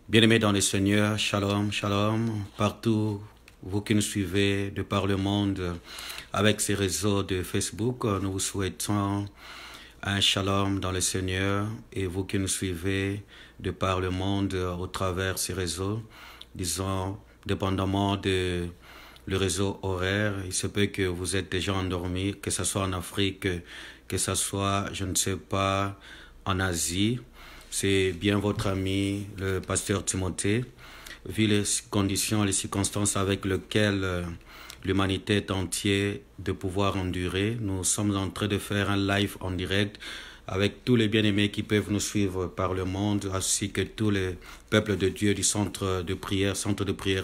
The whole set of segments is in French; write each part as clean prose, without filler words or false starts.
Bien-aimés dans le Seigneur, shalom, shalom, partout, vous qui nous suivez de par le monde avec ces réseaux de Facebook, nous vous souhaitons un shalom dans le Seigneur et vous qui nous suivez de par le monde au travers ces réseaux, disons, dépendamment de le réseau horaire, il se peut que vous êtes déjà endormis, que ce soit en Afrique, que ce soit, je ne sais pas, en Asie. C'est bien votre ami, le pasteur Timothée. Vu les conditions, les circonstances avec lesquelles l'humanité est entière de pouvoir endurer, nous sommes en train de faire un live en direct avec tous les bien-aimés qui peuvent nous suivre par le monde, ainsi que tous les peuples de Dieu du centre de prière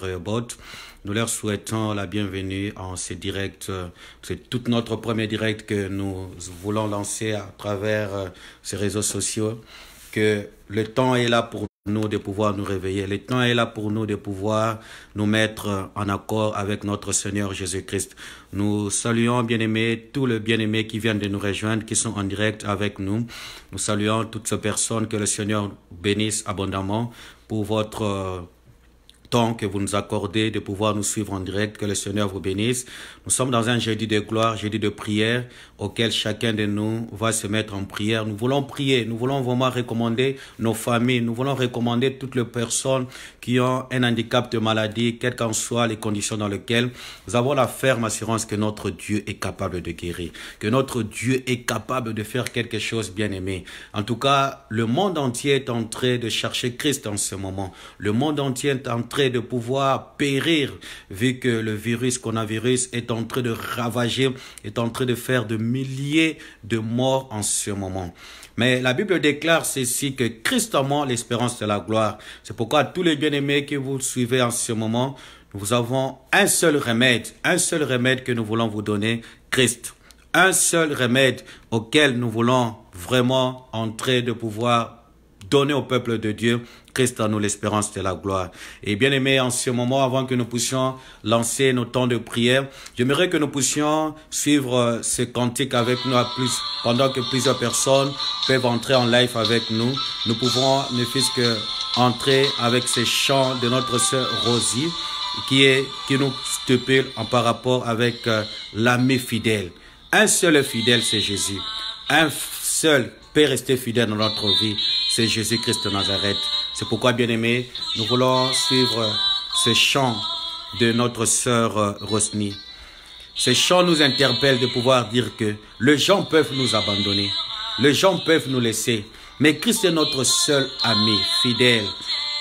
Rehoboth. Nous leur souhaitons la bienvenue en ces directs. C'est tout notre premier direct que nous voulons lancer à travers ces réseaux sociaux. Que le temps est là pour nous de pouvoir nous réveiller. Le temps est là pour nous de pouvoir nous mettre en accord avec notre Seigneur Jésus-Christ. Nous saluons, bien-aimés, tous les bien-aimés qui viennent de nous rejoindre, qui sont en direct avec nous. Nous saluons toutes ces personnes, que le Seigneur bénisse abondamment pour votre temps que vous nous accordez de pouvoir nous suivre en direct, que le Seigneur vous bénisse. Nous sommes dans un jeudi de gloire, jeudi de prière, auquel chacun de nous va se mettre en prière. Nous voulons prier, nous voulons vraiment recommander nos familles, nous voulons recommander toutes les personnes qui ont un handicap de maladie, quelles qu'en soient les conditions dans lesquelles nous avons la ferme assurance que notre Dieu est capable de guérir, que notre Dieu est capable de faire quelque chose, bien aimé. En tout cas, le monde entier est en train de chercher Christ en ce moment. Le monde entier est en train de pouvoir périr, vu que le coronavirus est en train de ravager, est en train de faire de milliers de morts en ce moment. Mais la Bible déclare ceci, que Christ en moi, l'espérance de la gloire. C'est pourquoi tous les bien-aimés que vous suivez en ce moment, nous avons un seul remède que nous voulons vous donner, Christ. Un seul remède auquel nous voulons vraiment entrer de pouvoir donner au peuple de Dieu, Christ en nous, l'espérance de la gloire. Et bien aimé, en ce moment, avant que nous puissions lancer nos temps de prière, j'aimerais que nous puissions suivre ce cantique avec nous pendant que plusieurs personnes peuvent entrer en live avec nous. Nous pouvons ne fût-ce que entrer avec ces chants de notre sœur Rosie, qui nous stupule en par rapport avec l'ami fidèle. Un seul fidèle, c'est Jésus. Un seul peut rester fidèle dans notre vie, c'est Jésus-Christ de Nazareth. C'est pourquoi, bien-aimés, nous voulons suivre ce chant de notre sœur Rosny. Ces chants nous interpellent de pouvoir dire que les gens peuvent nous abandonner, les gens peuvent nous laisser, mais Christ est notre seul ami fidèle.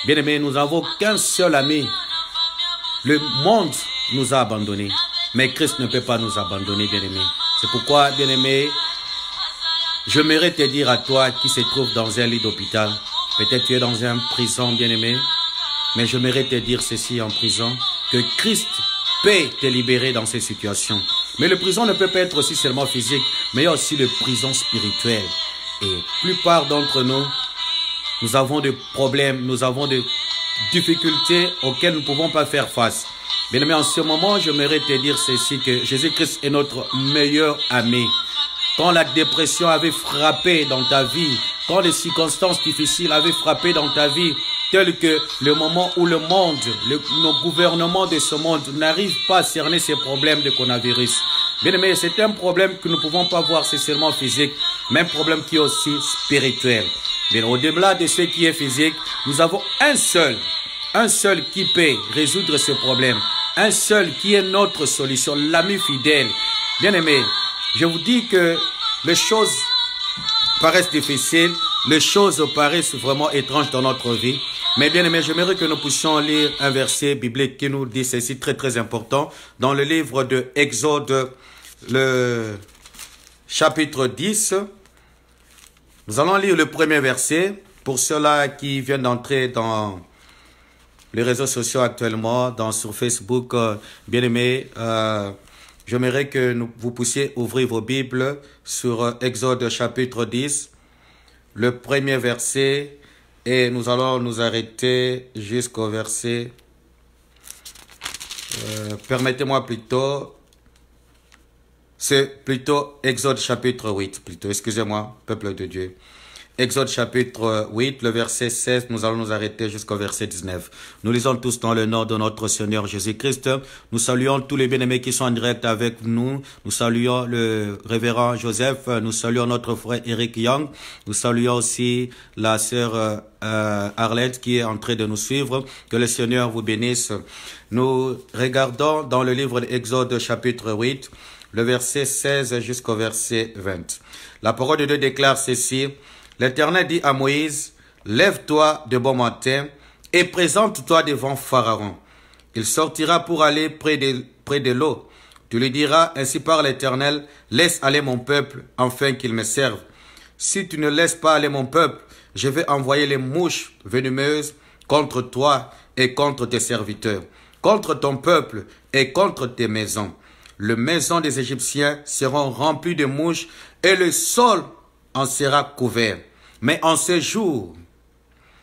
Bien-aimés, nous n'avons qu'un seul ami. Le monde nous a abandonnés, mais Christ ne peut pas nous abandonner, bien-aimés. C'est pourquoi, bien-aimés, j'aimerais te dire à toi qui se trouve dans un lit d'hôpital, peut-être tu es dans une prison, bien-aimé, mais j'aimerais te dire ceci en prison, que Christ peut te libérer dans ces situations. Mais la prison ne peut pas être aussi seulement physique, mais il y a aussi la prison spirituelle. Et la plupart d'entre nous, nous avons des problèmes, nous avons des difficultés auxquelles nous ne pouvons pas faire face. Bien-aimé, en ce moment, j'aimerais te dire ceci, que Jésus-Christ est notre meilleur ami. Quand la dépression avait frappé dans ta vie, quand les circonstances difficiles avaient frappé dans ta vie, tel que le moment où le monde, nos gouvernements de ce monde n'arrivent pas à cerner ces problèmes de coronavirus. Bien aimé, c'est un problème que nous ne pouvons pas voir, c'est seulement physique, mais un problème qui est aussi spirituel. Mais au-delà de ce qui est physique, nous avons un seul qui peut résoudre ce problème, un seul qui est notre solution, l'ami fidèle. Bien aimé, je vous dis que les choses paraissent difficiles, les choses paraissent vraiment étranges dans notre vie. Mais bien aimé, j'aimerais que nous puissions lire un verset biblique qui nous dit ceci, très très important, dans le livre de Exode, le chapitre 10. Nous allons lire le premier verset pour ceux-là qui viennent d'entrer dans les réseaux sociaux actuellement, sur Facebook. Bien aimé, j'aimerais que vous puissiez ouvrir vos Bibles sur Exode chapitre 10, le premier verset, et nous allons nous arrêter jusqu'au verset, permettez-moi plutôt, c'est plutôt Exode chapitre 8, plutôt, excusez-moi, peuple de Dieu. Exode chapitre 8, le verset 16, nous allons nous arrêter jusqu'au verset 19. Nous lisons tous dans le nom de notre Seigneur Jésus-Christ. Nous saluons tous les bien-aimés qui sont en direct avec nous. Nous saluons le révérend Joseph. Nous saluons notre frère Eric Young. Nous saluons aussi la sœur Arlette qui est en train de nous suivre. Que le Seigneur vous bénisse. Nous regardons dans le livre d'Exode chapitre 8, le verset 16 jusqu'au verset 20. La parole de Dieu déclare ceci. L'Éternel dit à Moïse, « Lève-toi de bon matin et présente-toi devant Pharaon. Il sortira pour aller près de l'eau. Tu lui diras, ainsi par l'Éternel, laisse aller mon peuple, afin qu'il me serve. Si tu ne laisses pas aller mon peuple, je vais envoyer les mouches venimeuses contre toi et contre tes serviteurs, contre ton peuple et contre tes maisons. Les maisons des Égyptiens seront remplies de mouches et le sol en sera couvert. Mais en ce jour,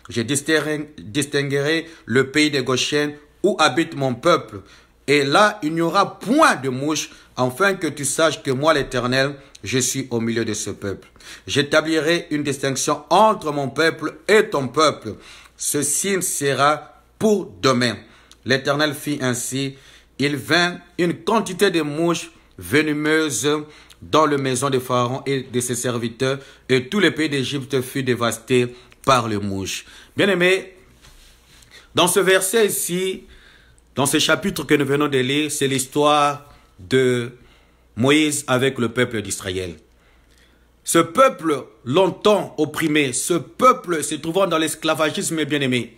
je distinguerai le pays de Goshen où habite mon peuple. Et là, il n'y aura point de mouches, afin que tu saches que moi, l'Éternel, je suis au milieu de ce peuple. J'établirai une distinction entre mon peuple et ton peuple. Ce signe sera pour demain. L'Éternel fit ainsi. Il vint une quantité de mouches venimeuses dans la maison de Pharaon et de ses serviteurs, et tout le pays d'Égypte fut dévasté par les mouches. Bien-aimés, dans ce verset ici, dans ce chapitre que nous venons de lire, c'est l'histoire de Moïse avec le peuple d'Israël. Ce peuple, longtemps opprimé, ce peuple se trouvant dans l'esclavagisme, bien-aimé,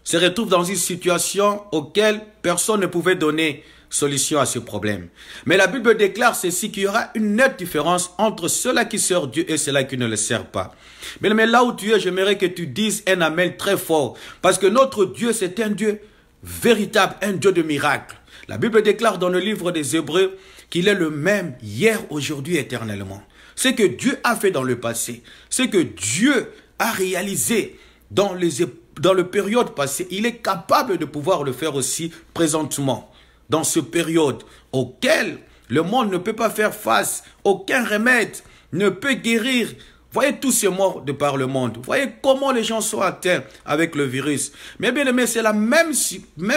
se retrouve dans une situation auquel personne ne pouvait donner solution à ce problème. Mais la Bible déclare ceci, qu'il y aura une nette différence entre ceux-là qui servent Dieu et ceux-là qui ne le servent pas. Mais là où tu es, j'aimerais que tu dises un amen très fort. Parce que notre Dieu, c'est un Dieu véritable, un Dieu de miracles. La Bible déclare dans le livre des Hébreux qu'il est le même hier, aujourd'hui, éternellement. Ce que Dieu a fait dans le passé, ce que Dieu a réalisé dans le période passée, il est capable de pouvoir le faire aussi présentement. Dans cette période auquel le monde ne peut pas faire face, aucun remède ne peut guérir. Voyez tous ces morts de par le monde. Voyez comment les gens sont atteints avec le virus. Mais bien aimé, c'est la même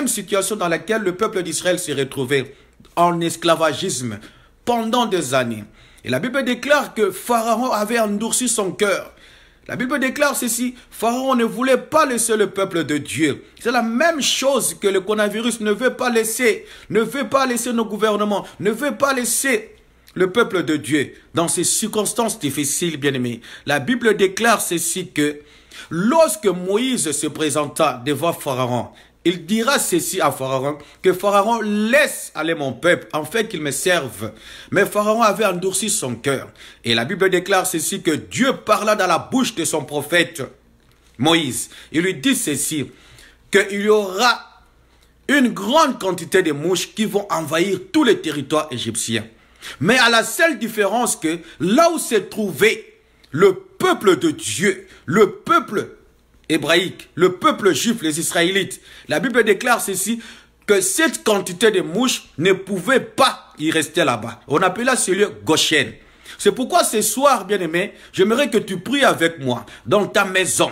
situation dans laquelle le peuple d'Israël s'est retrouvé en esclavagisme pendant des années. Et la Bible déclare que Pharaon avait endurci son cœur. La Bible déclare ceci, Pharaon ne voulait pas laisser le peuple de Dieu. C'est la même chose que le coronavirus ne veut pas laisser nos gouvernements, ne veut pas laisser le peuple de Dieu dans ces circonstances difficiles, bien-aimés. La Bible déclare ceci que lorsque Moïse se présenta devant Pharaon, il dira ceci à Pharaon, que Pharaon laisse aller mon peuple, afin qu'il me serve. Mais Pharaon avait endurci son cœur. Et la Bible déclare ceci, que Dieu parla dans la bouche de son prophète Moïse. Il lui dit ceci, qu'il y aura une grande quantité de mouches qui vont envahir tous les territoires égyptiens. Mais à la seule différence que là où s'est trouvé le peuple de Dieu, le peuple hébraïque, le peuple juif, les Israélites, la Bible déclare ceci, que cette quantité de mouches ne pouvait pas y rester là-bas. On appela ce lieu Goshen. C'est pourquoi ce soir, bien-aimé, j'aimerais que tu pries avec moi, dans ta maison,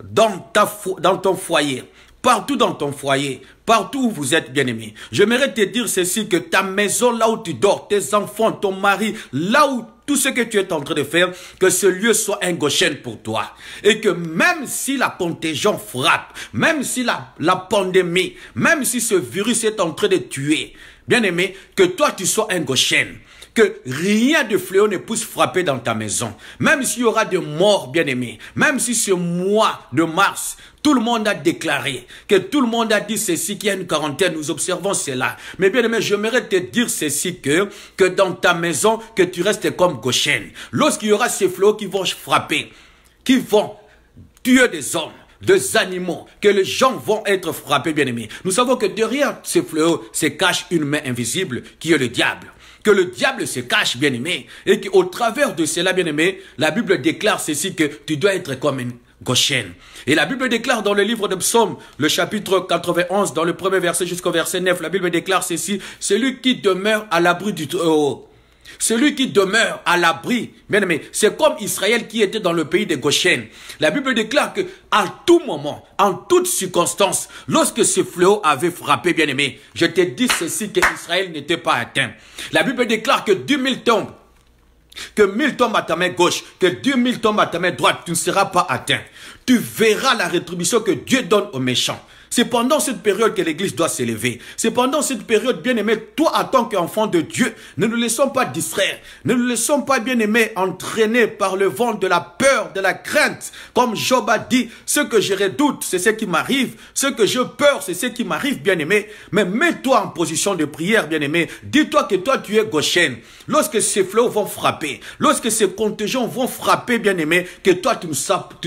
dans ton foyer, partout dans ton foyer, partout où vous êtes, bien-aimé. J'aimerais te dire ceci, que ta maison, là où tu dors, tes enfants, ton mari, là où tout ce que tu es en train de faire, que ce lieu soit un Goshen pour toi. Et que même si la contagion frappe, même si la pandémie, même si ce virus est en train de tuer, bien-aimé, que toi tu sois un Goshen. Que rien de fléau ne puisse frapper dans ta maison. Même s'il y aura des morts, bien-aimés. Même si ce mois de mars, tout le monde a déclaré, que tout le monde a dit ceci, qu'il y a une quarantaine, nous observons cela. Mais bien-aimé, j'aimerais te dire ceci, que dans ta maison, que tu restes comme Goshen. Lorsqu'il y aura ces fléaux qui vont frapper, qui vont tuer des hommes, des animaux, que les gens vont être frappés, bien-aimés. Nous savons que derrière ces fléaux se cache une main invisible, qui est le diable. Que le diable se cache, bien-aimé, et qu'au travers de cela, bien-aimé, la Bible déclare ceci, que tu dois être comme une Goshen. Et la Bible déclare dans le livre de Psaume, le chapitre 91, dans le premier verset jusqu'au verset 9, la Bible déclare ceci, celui qui demeure à l'abri du Très-Haut Celui qui demeure à l'abri, bien aimé, c'est comme Israël qui était dans le pays de Goshen. La Bible déclare que à tout moment, en toute circonstance, lorsque ce fléau avait frappé, bien aimé, je te dis ceci, que Israël n'était pas atteint. La Bible déclare que 10 000 tombent, que 1000 tombent à ta main gauche, que 10 000 tombent à ta main droite, tu ne seras pas atteint. Tu verras la rétribution que Dieu donne aux méchants. C'est pendant cette période que l'Église doit s'élever. C'est pendant cette période, bien-aimé, toi, en tant qu'enfant de Dieu, ne nous laissons pas distraire. Ne nous laissons pas, bien-aimé, entraîner par le vent de la peur, de la crainte. Comme Job a dit, ce que je redoute, c'est ce qui m'arrive. Ce que je peur, c'est ce qui m'arrive, bien-aimé. Mais mets-toi en position de prière, bien-aimé. Dis-toi que toi, tu es Goshen. Lorsque ces fléaux vont frapper, lorsque ces contagions vont frapper, bien-aimé, que toi, tu ne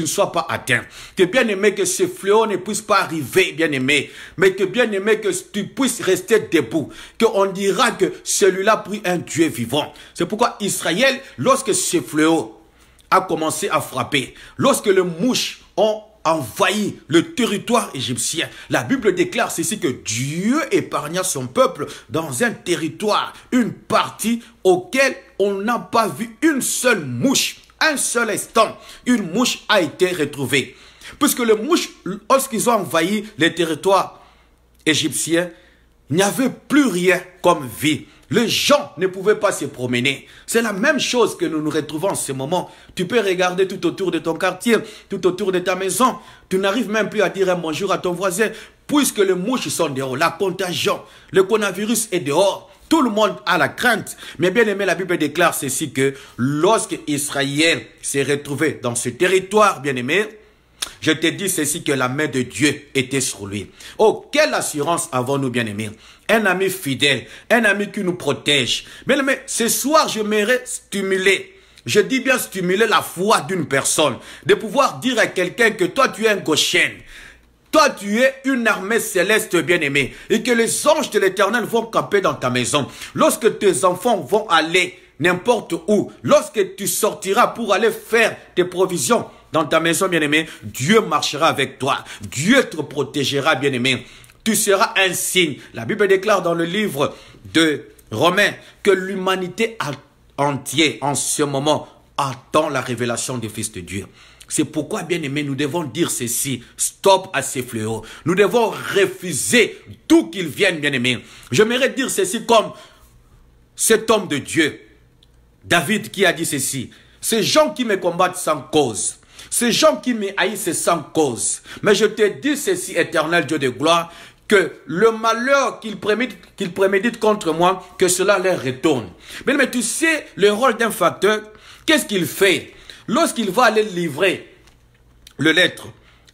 sois pas atteint. Que, bien-aimé, que ces fléaux ne puissent pas arriver, bien-aimé, mais que bien-aimé, que tu puisses rester debout, qu'on dira que celui-là prie un Dieu vivant. C'est pourquoi Israël, lorsque ce fléau a commencé à frapper, lorsque les mouches ont envahi le territoire égyptien, la Bible déclare ceci, que Dieu épargna son peuple dans un territoire, une partie auquel on n'a pas vu une seule mouche. Un seul instant, une mouche a été retrouvée. Puisque les mouches, lorsqu'ils ont envahi les territoires égyptiens, il n'y avait plus rien comme vie. Les gens ne pouvaient pas se promener. C'est la même chose que nous nous retrouvons en ce moment. Tu peux regarder tout autour de ton quartier, tout autour de ta maison. Tu n'arrives même plus à dire un bonjour à ton voisin, puisque les mouches sont dehors. La contagion, le coronavirus est dehors. Tout le monde a la crainte. Mais bien aimé, la Bible déclare ceci, que lorsque Israël s'est retrouvé dans ce territoire, bien aimé, je te dis ceci, que la main de Dieu était sur lui. Oh, quelle assurance avons-nous, bien-aimés? Un ami fidèle, un ami qui nous protège. Bien-aimés, ce soir, je m'aimerais stimuler. Je dis bien stimuler la foi d'une personne. De pouvoir dire à quelqu'un que toi, tu es un Goshen. Toi, tu es une armée céleste, bien-aimée. Et que les anges de l'Éternel vont camper dans ta maison. Lorsque tes enfants vont aller n'importe où, lorsque tu sortiras pour aller faire tes provisions dans ta maison, bien-aimé, Dieu marchera avec toi. Dieu te protégera, bien-aimé. Tu seras un signe. La Bible déclare dans le livre de Romains que l'humanité entière, en ce moment, attend la révélation du Fils de Dieu. C'est pourquoi, bien-aimé, nous devons dire ceci. Stop à ces fléaux. Nous devons refuser d'où qu'ils viennent, bien-aimé. J'aimerais dire ceci comme cet homme de Dieu, David, qui a dit ceci. Ces gens qui me combattent sans cause, ces gens qui me haïssent sans cause. Mais je te dis ceci, éternel Dieu de gloire, que le malheur qu'ils préméditent contre moi, que cela leur retourne. Mais tu sais, le rôle d'un facteur, qu'est-ce qu'il fait? Lorsqu'il va aller livrer le lettre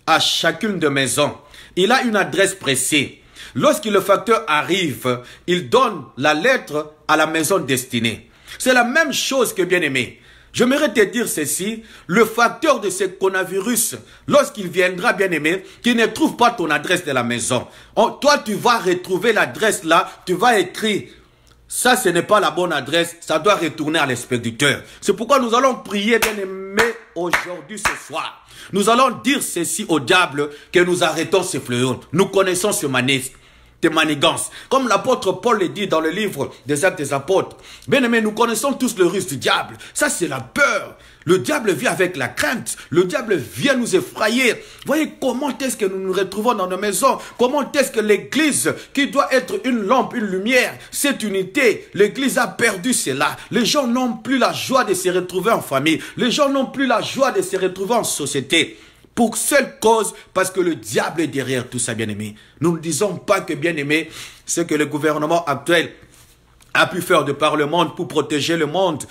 à chacune de maisons, il a une adresse précise. Lorsque le facteur arrive, il donne la lettre à la maison destinée. C'est la même chose que, bien-aimé. J'aimerais te dire ceci, le facteur de ce coronavirus, lorsqu'il viendra, bien-aimé, qu'il ne trouve pas ton adresse de la maison. Toi, tu vas retrouver l'adresse là, tu vas écrire, ça, ce n'est pas la bonne adresse, ça doit retourner à l'expéditeur. C'est pourquoi nous allons prier, bien-aimé, aujourd'hui, ce soir. Nous allons dire ceci au diable, que nous arrêtons ce fléau. Nous connaissons ce de manigance. Comme l'apôtre Paul le dit dans le livre des Actes des Apôtres. Bien aimé, nous connaissons tous le ruse du diable. Ça, c'est la peur. Le diable vient avec la crainte. Le diable vient nous effrayer. Voyez comment est-ce que nous nous retrouvons dans nos maisons. Comment est-ce que l'église, qui doit être une lampe, une lumière, cette unité, l'église a perdu cela. Les gens n'ont plus la joie de se retrouver en famille. Les gens n'ont plus la joie de se retrouver en société. Pour seule cause, parce que le diable est derrière tout ça, bien-aimé. Nous ne disons pas que, bien-aimé, ce que le gouvernement actuel a pu faire de par le monde pour protéger le monde,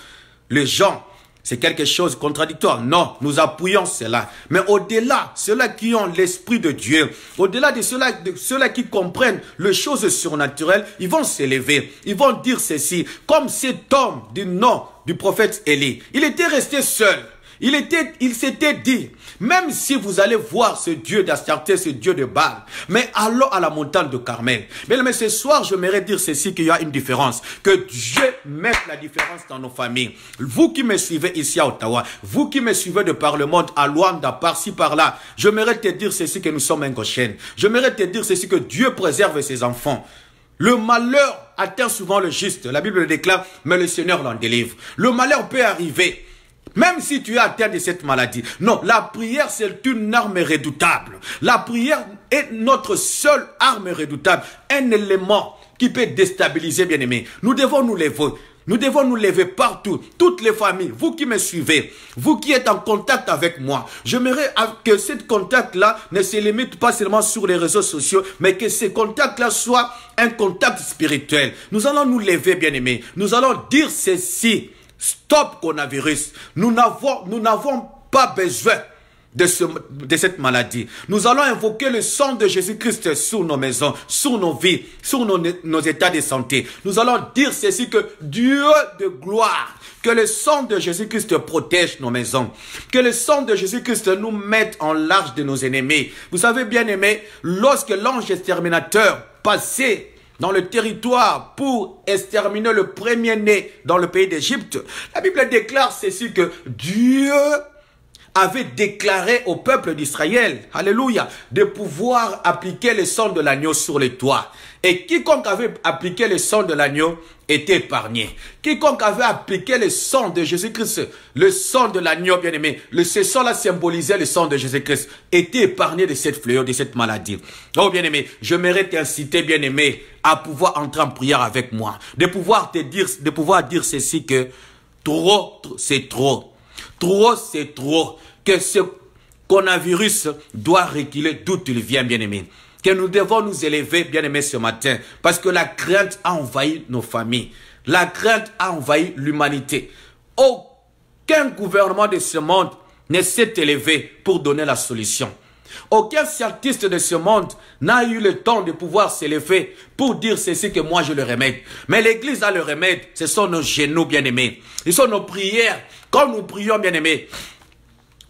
les gens, c'est quelque chose de contradictoire. Non, nous appuyons cela. Mais au-delà, ceux-là qui ont l'Esprit de Dieu, au-delà de ceux-là qui comprennent les choses surnaturelles, ils vont s'élever. Ils vont dire ceci, comme cet homme du nom du prophète Élie. Il était resté seul. Il s'était dit, même si vous allez voir ce Dieu d'Astarté, ce Dieu de Baal, mais allons à la montagne de Carmel. Mais ce soir, je m'aimerais dire ceci, qu'il y a une différence. Que Dieu mette la différence dans nos familles. Vous qui me suivez ici à Ottawa, vous qui me suivez de par le monde, à Luanda, par-ci, par-là, je m'aimerais te dire ceci, que nous sommes un Goshen. Je m'aimerais te dire ceci, que Dieu préserve ses enfants. Le malheur atteint souvent le juste. La Bible le déclare, mais le Seigneur l'en délivre. Le malheur peut arriver, même si tu es atteint de cette maladie. Non, la prière, c'est une arme redoutable. La prière est notre seule arme redoutable. Un élément qui peut déstabiliser, bien-aimés. Nous devons nous lever. Nous devons nous lever partout, toutes les familles, vous qui me suivez, vous qui êtes en contact avec moi. J'aimerais que ce contact-là ne se limite pas seulement sur les réseaux sociaux, mais que ce contact-là soit un contact spirituel. Nous allons nous lever, bien-aimés. Nous allons dire ceci. Stop coronavirus. Nous n'avons pas besoin de cette maladie. Nous allons invoquer le sang de Jésus-Christ sur nos maisons, sur nos vies, sur nos états de santé. Nous allons dire ceci, que Dieu de gloire, que le sang de Jésus-Christ protège nos maisons, que le sang de Jésus-Christ nous mette en large de nos ennemis. Vous savez, bien aimé, lorsque l'ange exterminateur passait dans le territoire pour exterminer le premier-né dans le pays d'Égypte, la Bible déclare ceci, que Dieu avait déclaré au peuple d'Israël, alléluia, de pouvoir appliquer le sang de l'agneau sur les toits. Et quiconque avait appliqué le sang de l'agneau était épargné. Quiconque avait appliqué le sang de Jésus-Christ, le sang de l'agneau, bien-aimé, ce sang-là symbolisait le sang de Jésus-Christ, était épargné de cette fléau, de cette maladie. Oh, bien-aimé, je mérite t'inciter, bien-aimé, à pouvoir entrer en prière avec moi, de pouvoir dire ceci, que trop, c'est trop. Trop, c'est trop. Que ce coronavirus doit reculer d'où il vient, bien-aimé. Que nous devons nous élever, bien-aimé, ce matin. Parce que la crainte a envahi nos familles. La crainte a envahi l'humanité. Aucun gouvernement de ce monde ne s'est élevé pour donner la solution. Aucun scientiste de ce monde n'a eu le temps de pouvoir s'élever pour dire ceci, que moi je le remède. Mais l'Église a le remède. Ce sont nos genoux, bien-aimés. Ce sont nos prières. Quand nous prions, bien-aimés,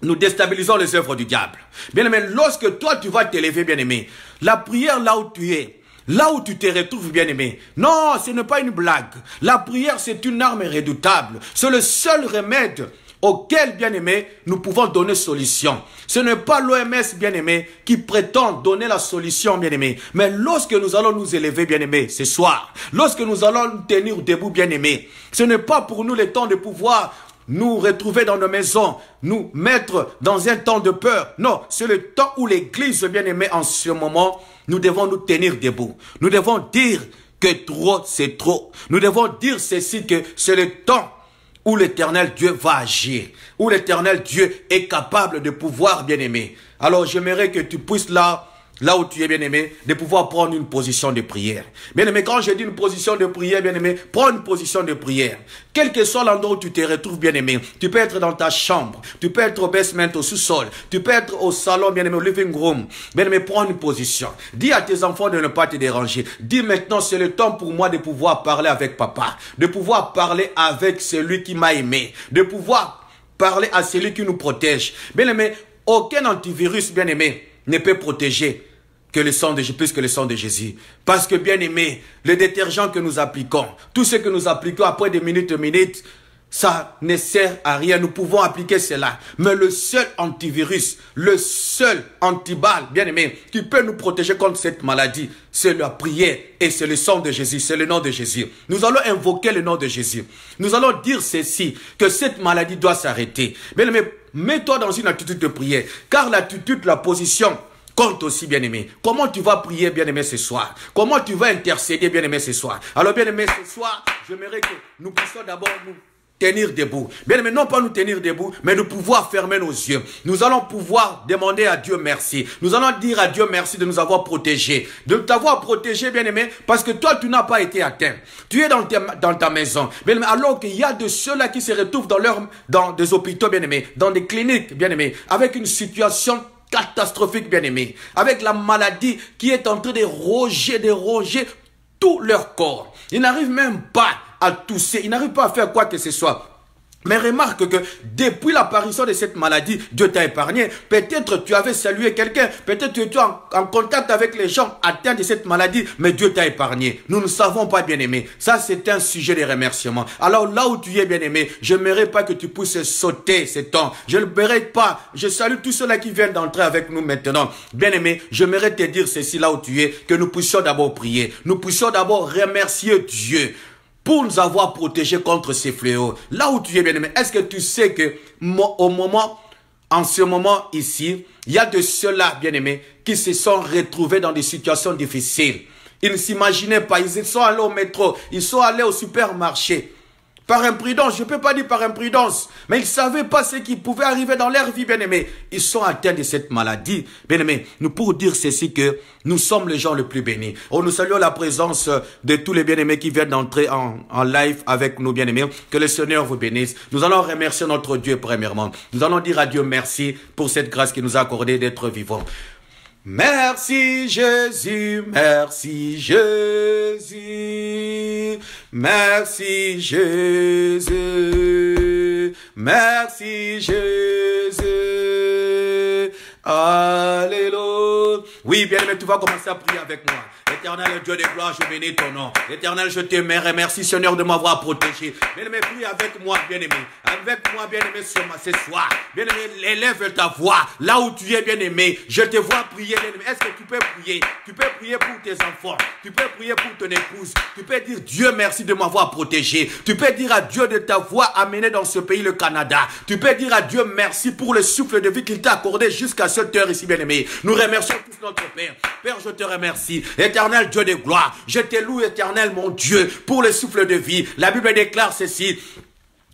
nous déstabilisons les œuvres du diable. Bien-aimé, lorsque toi tu vas t'élever, bien-aimé, la prière là où tu es, là où tu te retrouves, bien-aimé, non, ce n'est pas une blague. La prière, c'est une arme redoutable. C'est le seul remède auquel, bien-aimé, nous pouvons donner solution. Ce n'est pas l'OMS, bien-aimé, qui prétend donner la solution, bien-aimé. Mais lorsque nous allons nous élever, bien-aimé, ce soir, lorsque nous allons nous tenir debout, bien-aimé, ce n'est pas pour nous le temps de pouvoir nous retrouver dans nos maisons, nous mettre dans un temps de peur. Non, c'est le temps où l'Église, bien-aimée, en ce moment, nous devons nous tenir debout. Nous devons dire que trop, c'est trop. Nous devons dire ceci, que c'est le temps où l'Éternel Dieu va agir, où l'Éternel Dieu est capable de pouvoir, bien-aimé. Alors, j'aimerais que tu puisses là où tu es, bien-aimé, de pouvoir prendre une position de prière. Bien-aimé, quand je dis une position de prière, bien-aimé, prends une position de prière. Quel que soit l'endroit où tu te retrouves, bien-aimé, tu peux être dans ta chambre, tu peux être au basement, au sous-sol, tu peux être au salon, bien-aimé, au living room. Bien-aimé, prends une position. Dis à tes enfants de ne pas te déranger. Dis maintenant, c'est le temps pour moi de pouvoir parler avec papa, de pouvoir parler avec celui qui m'a aimé, de pouvoir parler à celui qui nous protège. Bien-aimé, aucun antivirus, bien-aimé, ne peut protéger que le sang de Jésus, plus que le sang de Jésus. Parce que, bien aimé, le détergent que nous appliquons, tout ce que nous appliquons après des minutes, ça ne sert à rien. Nous pouvons appliquer cela. Mais le seul antivirus, le seul antiballe, bien aimé, qui peut nous protéger contre cette maladie, c'est la prière et c'est le sang de Jésus, c'est le nom de Jésus. Nous allons invoquer le nom de Jésus. Nous allons dire ceci, que cette maladie doit s'arrêter. Bien aimé, mets-toi dans une attitude de prière, car l'attitude, la position, compte aussi, bien-aimé. Comment tu vas prier, bien-aimé, ce soir? Comment tu vas intercéder, bien-aimé, ce soir? Alors, bien-aimé, ce soir, j'aimerais que nous puissions d'abord nous tenir debout. Bien-aimé, non pas nous tenir debout, mais de pouvoir fermer nos yeux. Nous allons pouvoir demander à Dieu merci. Nous allons dire à Dieu merci de nous avoir protégés. De t'avoir protégé, bien-aimé, parce que toi, tu n'as pas été atteint. Tu es dans ta maison. Bien-aimé, alors qu'il y a de ceux-là qui se retrouvent dans des hôpitaux, bien-aimé, dans des cliniques, bien-aimé, avec une situation catastrophique, bien-aimé, avec la maladie qui est en train de ronger tout leur corps. Ils n'arrivent même pas à tousser, ils n'arrivent pas à faire quoi que ce soit. Mais remarque que depuis l'apparition de cette maladie, Dieu t'a épargné. Peut-être tu avais salué quelqu'un, peut-être tu étais en contact avec les gens atteints de cette maladie, mais Dieu t'a épargné. Nous ne savons pas, bien-aimé. Ça, c'est un sujet de remerciement. Alors là où tu es, bien-aimé, je n'aimerais pas que tu puisses sauter ces temps. Je ne l'aimerais pas. Je salue tous ceux-là qui viennent d'entrer avec nous maintenant. Bien-aimé, j'aimerais te dire ceci là où tu es, que nous puissions d'abord prier. Nous puissions d'abord remercier Dieu pour nous avoir protégés contre ces fléaux. Là où tu es, bien-aimé, est-ce que tu sais que en ce moment ici, il y a de ceux-là, bien-aimés, qui se sont retrouvés dans des situations difficiles. Ils ne s'imaginaient pas, ils sont allés au métro, ils sont allés au supermarché. Par imprudence, je ne peux pas dire par imprudence, mais ils ne savaient pas ce qui pouvait arriver dans leur vie, bien-aimés. Ils sont atteints de cette maladie. Bien-aimés, nous pour dire ceci que nous sommes les gens les plus bénis. Oh, nous saluons la présence de tous les bien-aimés qui viennent d'entrer en live avec nous, bien-aimés. Que le Seigneur vous bénisse. Nous allons remercier notre Dieu premièrement. Nous allons dire à Dieu merci pour cette grâce qu'il nous a accordée d'être vivants. Merci Jésus, merci Jésus, merci Jésus, merci Jésus, alléluia. Oui, bien aimé, tu vas commencer à prier avec moi. Éternel Dieu de gloire, je bénis ton nom. Éternel, je t'aime et merci Seigneur de m'avoir protégé. Bien-aimé, prie avec moi, bien-aimé. Avec moi, bien-aimé, ce soir. Bien-aimé, élève ta voix. Là où tu es, bien-aimé, je te vois prier, bien-aimé. Est-ce que tu peux prier? Tu peux prier pour tes enfants. Tu peux prier pour ton épouse. Tu peux dire Dieu merci de m'avoir protégé. Tu peux dire à Dieu de ta voix amenée dans ce pays, le Canada. Tu peux dire à Dieu merci pour le souffle de vie qu'il t'a accordé jusqu'à cette heure ici, bien-aimé. Nous remercions tous notre Père. Père, je te remercie. Éternel Dieu de gloire, je te loue, éternel mon Dieu, pour le souffle de vie. La Bible déclare ceci: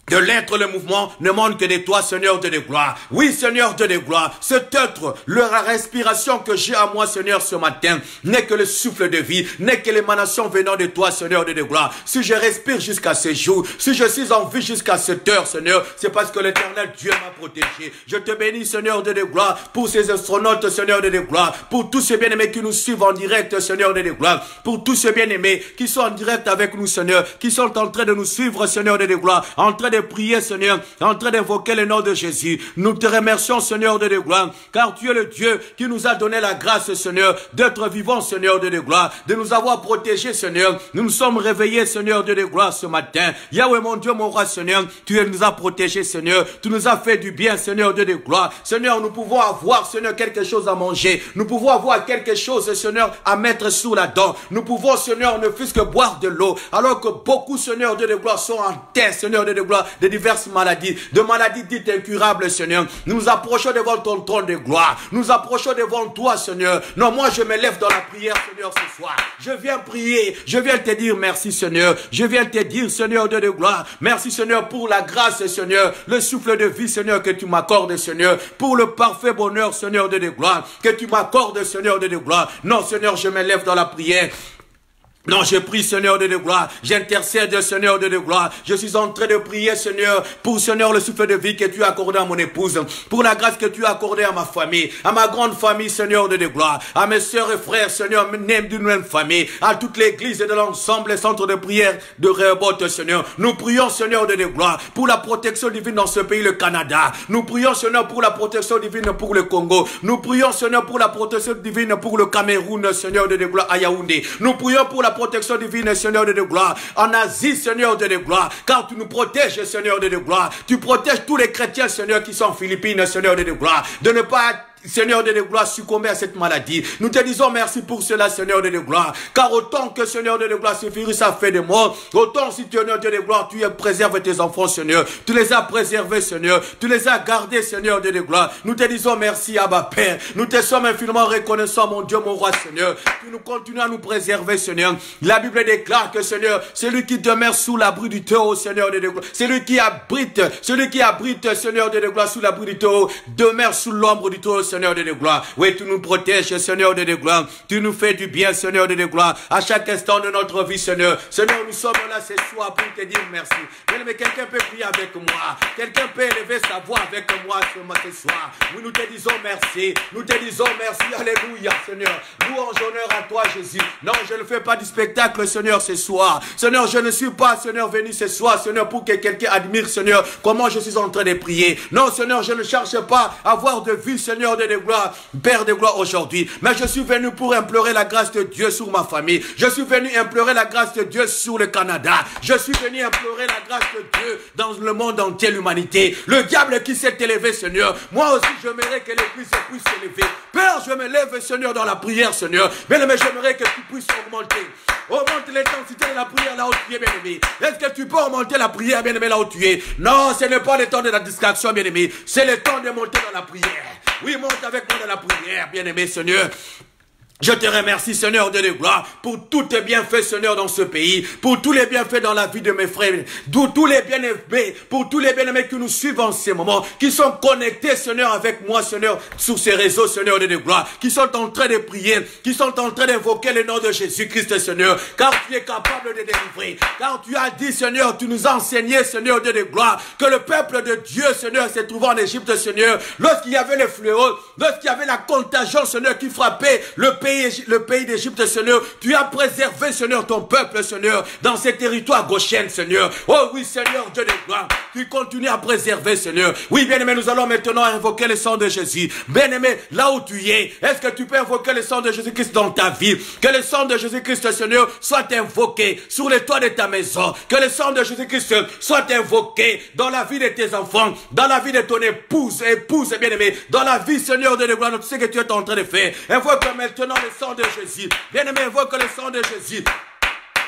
de l'être, le mouvement ne manque que de toi, Seigneur Dieu de gloire. Oui, Seigneur Dieu de gloire, cet être, la respiration que j'ai à moi, Seigneur, ce matin, n'est que le souffle de vie, n'est que l'émanation venant de toi, Seigneur Dieu de gloire. Si je respire jusqu'à ce jour, si je suis en vie jusqu'à cette heure, Seigneur, c'est parce que l'éternel Dieu m'a protégé. Je te bénis, Seigneur Dieu de gloire, pour ces astronautes, Seigneur Dieu de gloire, pour tous ces bien-aimés qui nous suivent en direct, Seigneur Dieu de gloire, pour tous ces bien-aimés qui sont en direct avec nous, Seigneur, qui sont en train de nous suivre, Seigneur Dieu de gloire, en train de prier, Seigneur, en train d'invoquer le nom de Jésus. Nous te remercions, Seigneur de gloire, car tu es le Dieu qui nous a donné la grâce, Seigneur, d'être vivants, Seigneur de gloire, de nous avoir protégés, Seigneur. Nous nous sommes réveillés, Seigneur de gloire, ce matin. Yahweh, mon Dieu, mon roi, Seigneur, tu nous as protégés, Seigneur. Tu nous as fait du bien, Seigneur de gloire. Seigneur, nous pouvons avoir, Seigneur, quelque chose à manger. Nous pouvons avoir quelque chose, Seigneur, à mettre sous la dent. Nous pouvons, Seigneur, ne fût-ce que boire de l'eau, alors que beaucoup, Seigneur de gloire, sont en terre, Seigneur de gloire, de diverses maladies, de maladies dites incurables, Seigneur. Nous nous approchons devant ton trône de gloire. Nous approchons devant toi, Seigneur. Non, moi, je me lève dans la prière, Seigneur, ce soir. Je viens prier. Je viens te dire merci, Seigneur. Je viens te dire, Seigneur, Dieu de gloire. Merci, Seigneur, pour la grâce, Seigneur. Le souffle de vie, Seigneur, que tu m'accordes, Seigneur. Pour le parfait bonheur, Seigneur, Dieu de gloire. Que tu m'accordes, Seigneur, Dieu de gloire. Non, Seigneur, je me lève dans la prière. Non, je prie, Seigneur de gloire. J'intercède, Seigneur de gloire. Je suis en train de prier, Seigneur, pour, Seigneur, le souffle de vie que tu as accordé à mon épouse, pour la grâce que tu as accordée à ma famille, à ma grande famille, Seigneur de gloire, à mes sœurs et frères, Seigneur, nés d'une même famille, à toute l'église et de l'ensemble, les centres de prière de Rehoboth, Seigneur. Nous prions, Seigneur de gloire, pour la protection divine dans ce pays, le Canada. Nous prions, Seigneur, pour la protection divine pour le Congo. Nous prions, Seigneur, pour la protection divine pour le Cameroun, Seigneur de gloire, à Yaoundé. Nous prions pour la protection divine, Seigneur de gloire, en Asie, Seigneur de gloire, car tu nous protèges, Seigneur de gloire. Tu protèges tous les chrétiens, Seigneur, qui sont en Philippines, Seigneur de gloire, de ne pas, Seigneur de gloire, succomber à cette maladie. Nous te disons merci pour cela, Seigneur de gloire. Car autant que, Seigneur de gloire, ce virus a fait de mort, autant, Seigneur de gloire, tu préserves tes enfants, Seigneur. Tu les as préservés, Seigneur. Tu les as gardés, Seigneur de gloire. Nous te disons merci, Abba Père. Nous te sommes infiniment reconnaissants, mon Dieu, mon roi, Seigneur. Tu nous continues à nous préserver, Seigneur. La Bible déclare que, Seigneur, celui qui demeure sous l'abri du Très-Haut, Seigneur de gloire, celui qui abrite, Seigneur de gloire, sous l'abri du Très-Haut, demeure sous l'ombre du Très-Haut, Seigneur de gloire. Oui, tu nous protèges, Seigneur de gloire. Tu nous fais du bien, Seigneur de gloire, à chaque instant de notre vie, Seigneur. Seigneur, nous sommes là ce soir pour te dire merci. Mais quelqu'un peut prier avec moi. Quelqu'un peut élever sa voix avec moi ce soir. Oui, nous te disons merci. Nous te disons merci. Alléluia, Seigneur. Louange, honneur à toi, Jésus. Non, je ne fais pas du spectacle, Seigneur, ce soir. Seigneur, je ne suis pas, Seigneur, venu ce soir, Seigneur, pour que quelqu'un admire, Seigneur, comment je suis en train de prier. Non, Seigneur, je ne cherche pas à avoir de vue, Seigneur, de gloire, Père de gloire aujourd'hui. Mais je suis venu pour implorer la grâce de Dieu sur ma famille. Je suis venu implorer la grâce de Dieu sur le Canada. Je suis venu implorer la grâce de Dieu dans le monde entier, l'humanité. Le diable qui s'est élevé, Seigneur, moi aussi, j'aimerais que l'Église puisse s'élever. Père, je me lève, Seigneur, dans la prière, Seigneur. Bien-aimé, j'aimerais que tu puisses augmenter. Augmente l'intensité de la prière là où tu es, bien-aimé. Est-ce que tu peux augmenter la prière, bien-aimé, là où tu es? Non, ce n'est pas le temps de la distraction, bien-aimé. C'est le temps de monter dans la prière. Oui, monte avec moi dans la prière, bien-aimé, Seigneur. Je te remercie, Seigneur de gloire, pour tous tes bienfaits, Seigneur, dans ce pays, pour tous les bienfaits dans la vie de mes frères, tous les bien-aimés, pour tous les bien-aimés qui nous suivent en ces moments, qui sont connectés, Seigneur, avec moi, Seigneur, sur ces réseaux, Seigneur de gloire, qui sont en train de prier, qui sont en train d'invoquer le nom de Jésus-Christ, Seigneur, car tu es capable de délivrer, car tu as dit, Seigneur, tu nous as enseigné, Seigneur de gloire, que le peuple de Dieu, Seigneur, s'est trouvé en Égypte, Seigneur, lorsqu'il y avait les fléaux, lorsqu'il y avait la contagion, Seigneur, qui frappait le pays d'Égypte, Seigneur, tu as préservé, Seigneur, ton peuple, Seigneur, dans ces territoires gauchiens, Seigneur. Oh oui, Seigneur, Dieu de gloire, tu continues à préserver, Seigneur. Oui, bien-aimé, nous allons maintenant invoquer le sang de Jésus. Bien-aimé, là où tu es, est-ce que tu peux invoquer le sang de Jésus-Christ dans ta vie? Que le sang de Jésus-Christ, Seigneur, soit invoqué sur les toits de ta maison. Que le sang de Jésus-Christ soit invoqué dans la vie de tes enfants, dans la vie de ton épouse, bien-aimé, dans la vie, Seigneur, de gloire, de tout ce que tu es en train de faire. Invoque maintenant le sang de Jésus. Bien-aimé, invoque le sang de Jésus.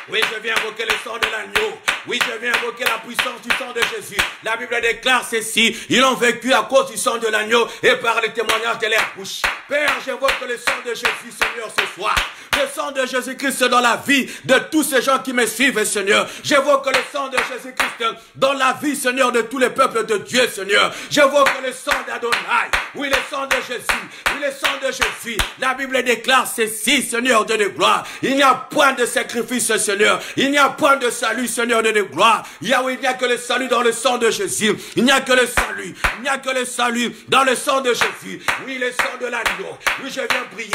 Oui, je viens invoquer le sang de l'agneau. Oui, je viens invoquer la puissance du sang de Jésus. La Bible déclare ceci. Ils ont vécu à cause du sang de l'agneau et par le témoignage de leur bouche. Père, j'invoque le sang de Jésus, Seigneur, ce soir. Le sang de Jésus-Christ dans la vie de tous ces gens qui me suivent, Seigneur. J'invoque le sang de Jésus-Christ dans la vie, Seigneur, de tous les peuples de Dieu, Seigneur. J'invoque le sang d'Adonai. Oui, le sang de Jésus. Oui, le sang de Jésus. La Bible déclare ceci, Seigneur, de gloire. Il n'y a point de sacrifice, Seigneur. Il n'y a point de salut, Seigneur, de gloire. Il n'y a que le salut dans le sang de Jésus. Il n'y a que le salut. Il n'y a que le salut dans le sang de Jésus. Oui, le sang de l'agneau. Oui, je viens prier.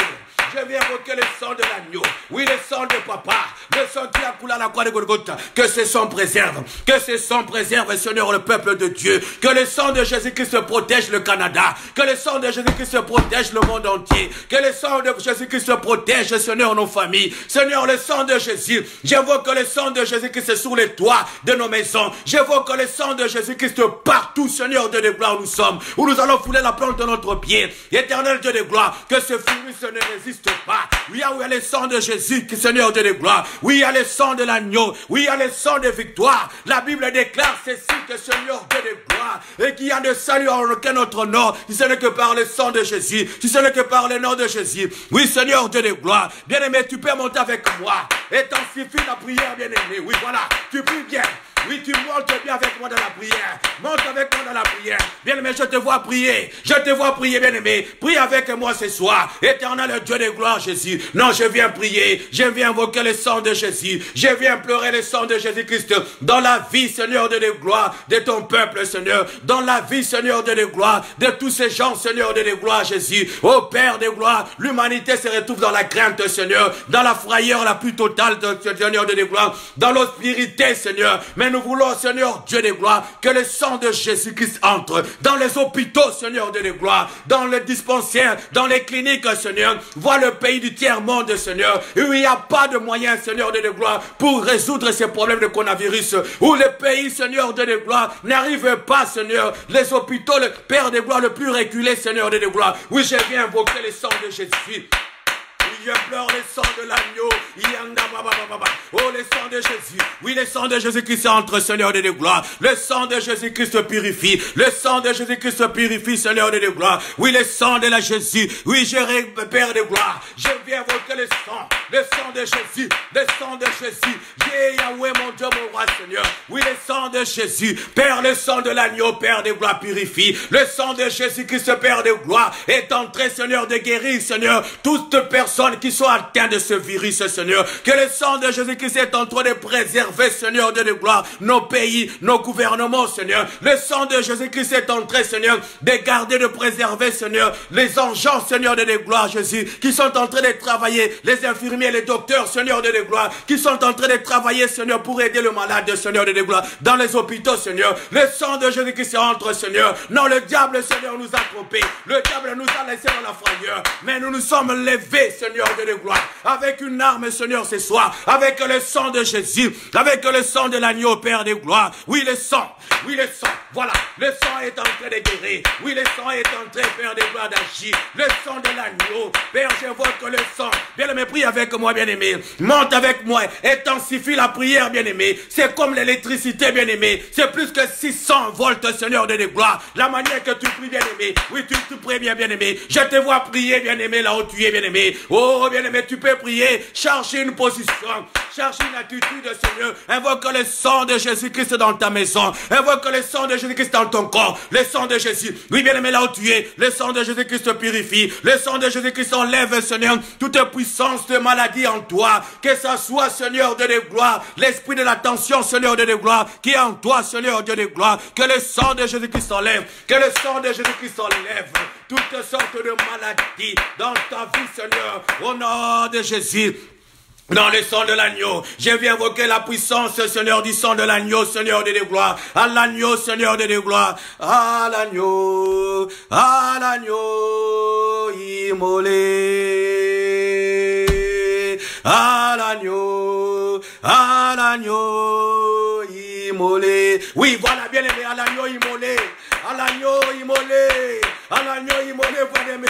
Je viens invoquer le sang de l'agneau. Oui, le sang de papa. Le sang qui a coulé à la croix de Golgotha. Que ce sang préserve. Que ce sang préserve, Seigneur, le peuple de Dieu. Que le sang de Jésus-Christ protège le Canada. Que le sang de Jésus-Christ protège le monde entier. Que le sang de Jésus-Christ protège, Seigneur, nos familles. Seigneur, le sang de Jésus. J'invoque le sang de Jésus-Christ sur les toits de nos maisons. J'invoque le sang de Jésus-Christ partout, Seigneur, Dieu de gloire, nous sommes. Où nous allons fouler la plante de notre pied. Éternel Dieu de gloire, que ce virus ne résiste pas. Oui, il y a le sang de Jésus, Seigneur Dieu de gloire. Oui, il y a le sang de l'agneau. Oui, il y a le sang de victoire. La Bible déclare ceci, que Seigneur Dieu de gloire, et qu'il y a de salut en aucun autre nom, si ce n'est que par le sang de Jésus, si ce n'est que par le nom de Jésus. Oui, Seigneur Dieu de gloire. Bien-aimé, tu peux monter avec moi. Et t'ensuffit la prière, bien-aimé. Oui, voilà, tu pries bien. Oui, tu montes bien avec moi dans la prière. Monte avec moi dans la prière. Bien-aimé, je te vois prier. Je te vois prier, bien-aimé. Prie avec moi ce soir. Éternel Dieu de gloire, Jésus. Non, je viens prier. Je viens invoquer le sang de Jésus. Je viens pleurer le sang de Jésus-Christ dans la vie, Seigneur Dieu de gloire, de ton peuple, Seigneur. Dans la vie, Seigneur Dieu de gloire, de tous ces gens, Seigneur Dieu de gloire, Jésus. Ô Père de gloire, l'humanité se retrouve dans la crainte, Seigneur. Dans la frayeur la plus totale, Seigneur Dieu de gloire. Dans l'obscurité, Seigneur. Mais nous voulons, Seigneur Dieu de gloire, que le sang de Jésus-Christ entre dans les hôpitaux, Seigneur Dieu de gloire, dans les dispensaires, dans les cliniques, Seigneur. Vois le pays du tiers-monde, Seigneur, où il n'y a pas de moyens, Seigneur Dieu de gloire, pour résoudre ces problèmes de coronavirus, où le pays, Seigneur Dieu de gloire, n'arrive pas, Seigneur, les hôpitaux, le Père de gloire le plus reculé, Seigneur Dieu de gloire. Oui, je viens invoquer le sang de Jésus. Je pleure le sang de l'agneau. Oh, le sang de Jésus. Oui, le sang de Jésus-Christ entre, Seigneur de gloire. Le sang de Jésus-Christ purifie. Le sang de Jésus-Christ purifie, Seigneur de gloire. Oui, le sang de la Jésus. Oui, je Père de gloire. Je viens invoquer le sang de Jésus. Le sang de Jésus. Yahweh, mon Dieu, mon roi, Seigneur. Oui, le sang de de Jésus, Père, le sang de l'agneau, Père de gloire, purifie. Le sang de Jésus-Christ, Père de gloire, est entré, Seigneur, de guérir, Seigneur, toutes personnes qui sont atteintes de ce virus, Seigneur. Que le sang de Jésus-Christ est en train de préserver, Seigneur, Dieu de gloire, nos pays, nos gouvernements, Seigneur. Le sang de Jésus-Christ est entré, Seigneur, de garder, de préserver, Seigneur, les agents, Seigneur, Dieu de gloire, Jésus, qui sont en train de travailler, les infirmiers, les docteurs, Seigneur, Dieu de gloire, qui sont en train de travailler, Seigneur, pour aider le malade, Seigneur, Dieu de gloire, dans les hôpitaux, Seigneur. Le sang de Jésus-Christ entre, Seigneur. Non, le diable, Seigneur, nous a trompés. Le diable nous a laissés dans la frayeur. Mais nous nous sommes levés, Seigneur, Dieu de gloire, avec une arme, Seigneur, ce soir, avec le sang de Jésus, avec le sang de l'agneau, Père de gloire. Oui, le sang. Oui, le sang. Voilà. Le sang est en train de guérir. Oui, le sang est en train, Père de gloire, d'agir. Le sang de l'agneau. Père, j'invoque le sang. Bien-aimé, prie avec moi, bien-aimé. Monte avec moi. Intensifie la prière, bien-aimé. C'est comme l'électricité, bien-aimé. C'est plus que 600 volts, Seigneur de gloire. La manière que tu pries, bien-aimé. Oui, tu pries bien, bien-aimé. Je te vois prier, bien-aimé, là où tu es, bien-aimé. Oh, bien-aimé, tu peux prier. Chercher une position. Chercher une attitude, Seigneur. Invoque le sang de Jésus-Christ dans ta maison. Invoque le sang de Jésus-Christ dans ton corps. Le sang de Jésus. Oui, bien-aimé, là où tu es. Le sang de Jésus-Christ te purifie. Le sang de Jésus-Christ enlève, Seigneur, toute puissance de maladie en toi. Que ça soit, Seigneur, Dieu de gloire. L'esprit de la tension, Seigneur, Dieu de gloire, qui est en toi, Seigneur, Dieu de gloire. Que le sang de Jésus-Christ enlève. Que le sang de Jésus-Christ enlève toutes sortes de maladies dans ta vie, Seigneur. Au nom de Jésus. Dans le sang de l'agneau, je viens invoquer la puissance, Seigneur, du sang de l'agneau, Seigneur de gloire. À l'agneau, Seigneur de gloire. À l'agneau immolé. À l'agneau immolé. Oui, voilà, bien aimé, à l'agneau immolé. À l'agneau immolé. À l'agneau immolé, bien-aimé.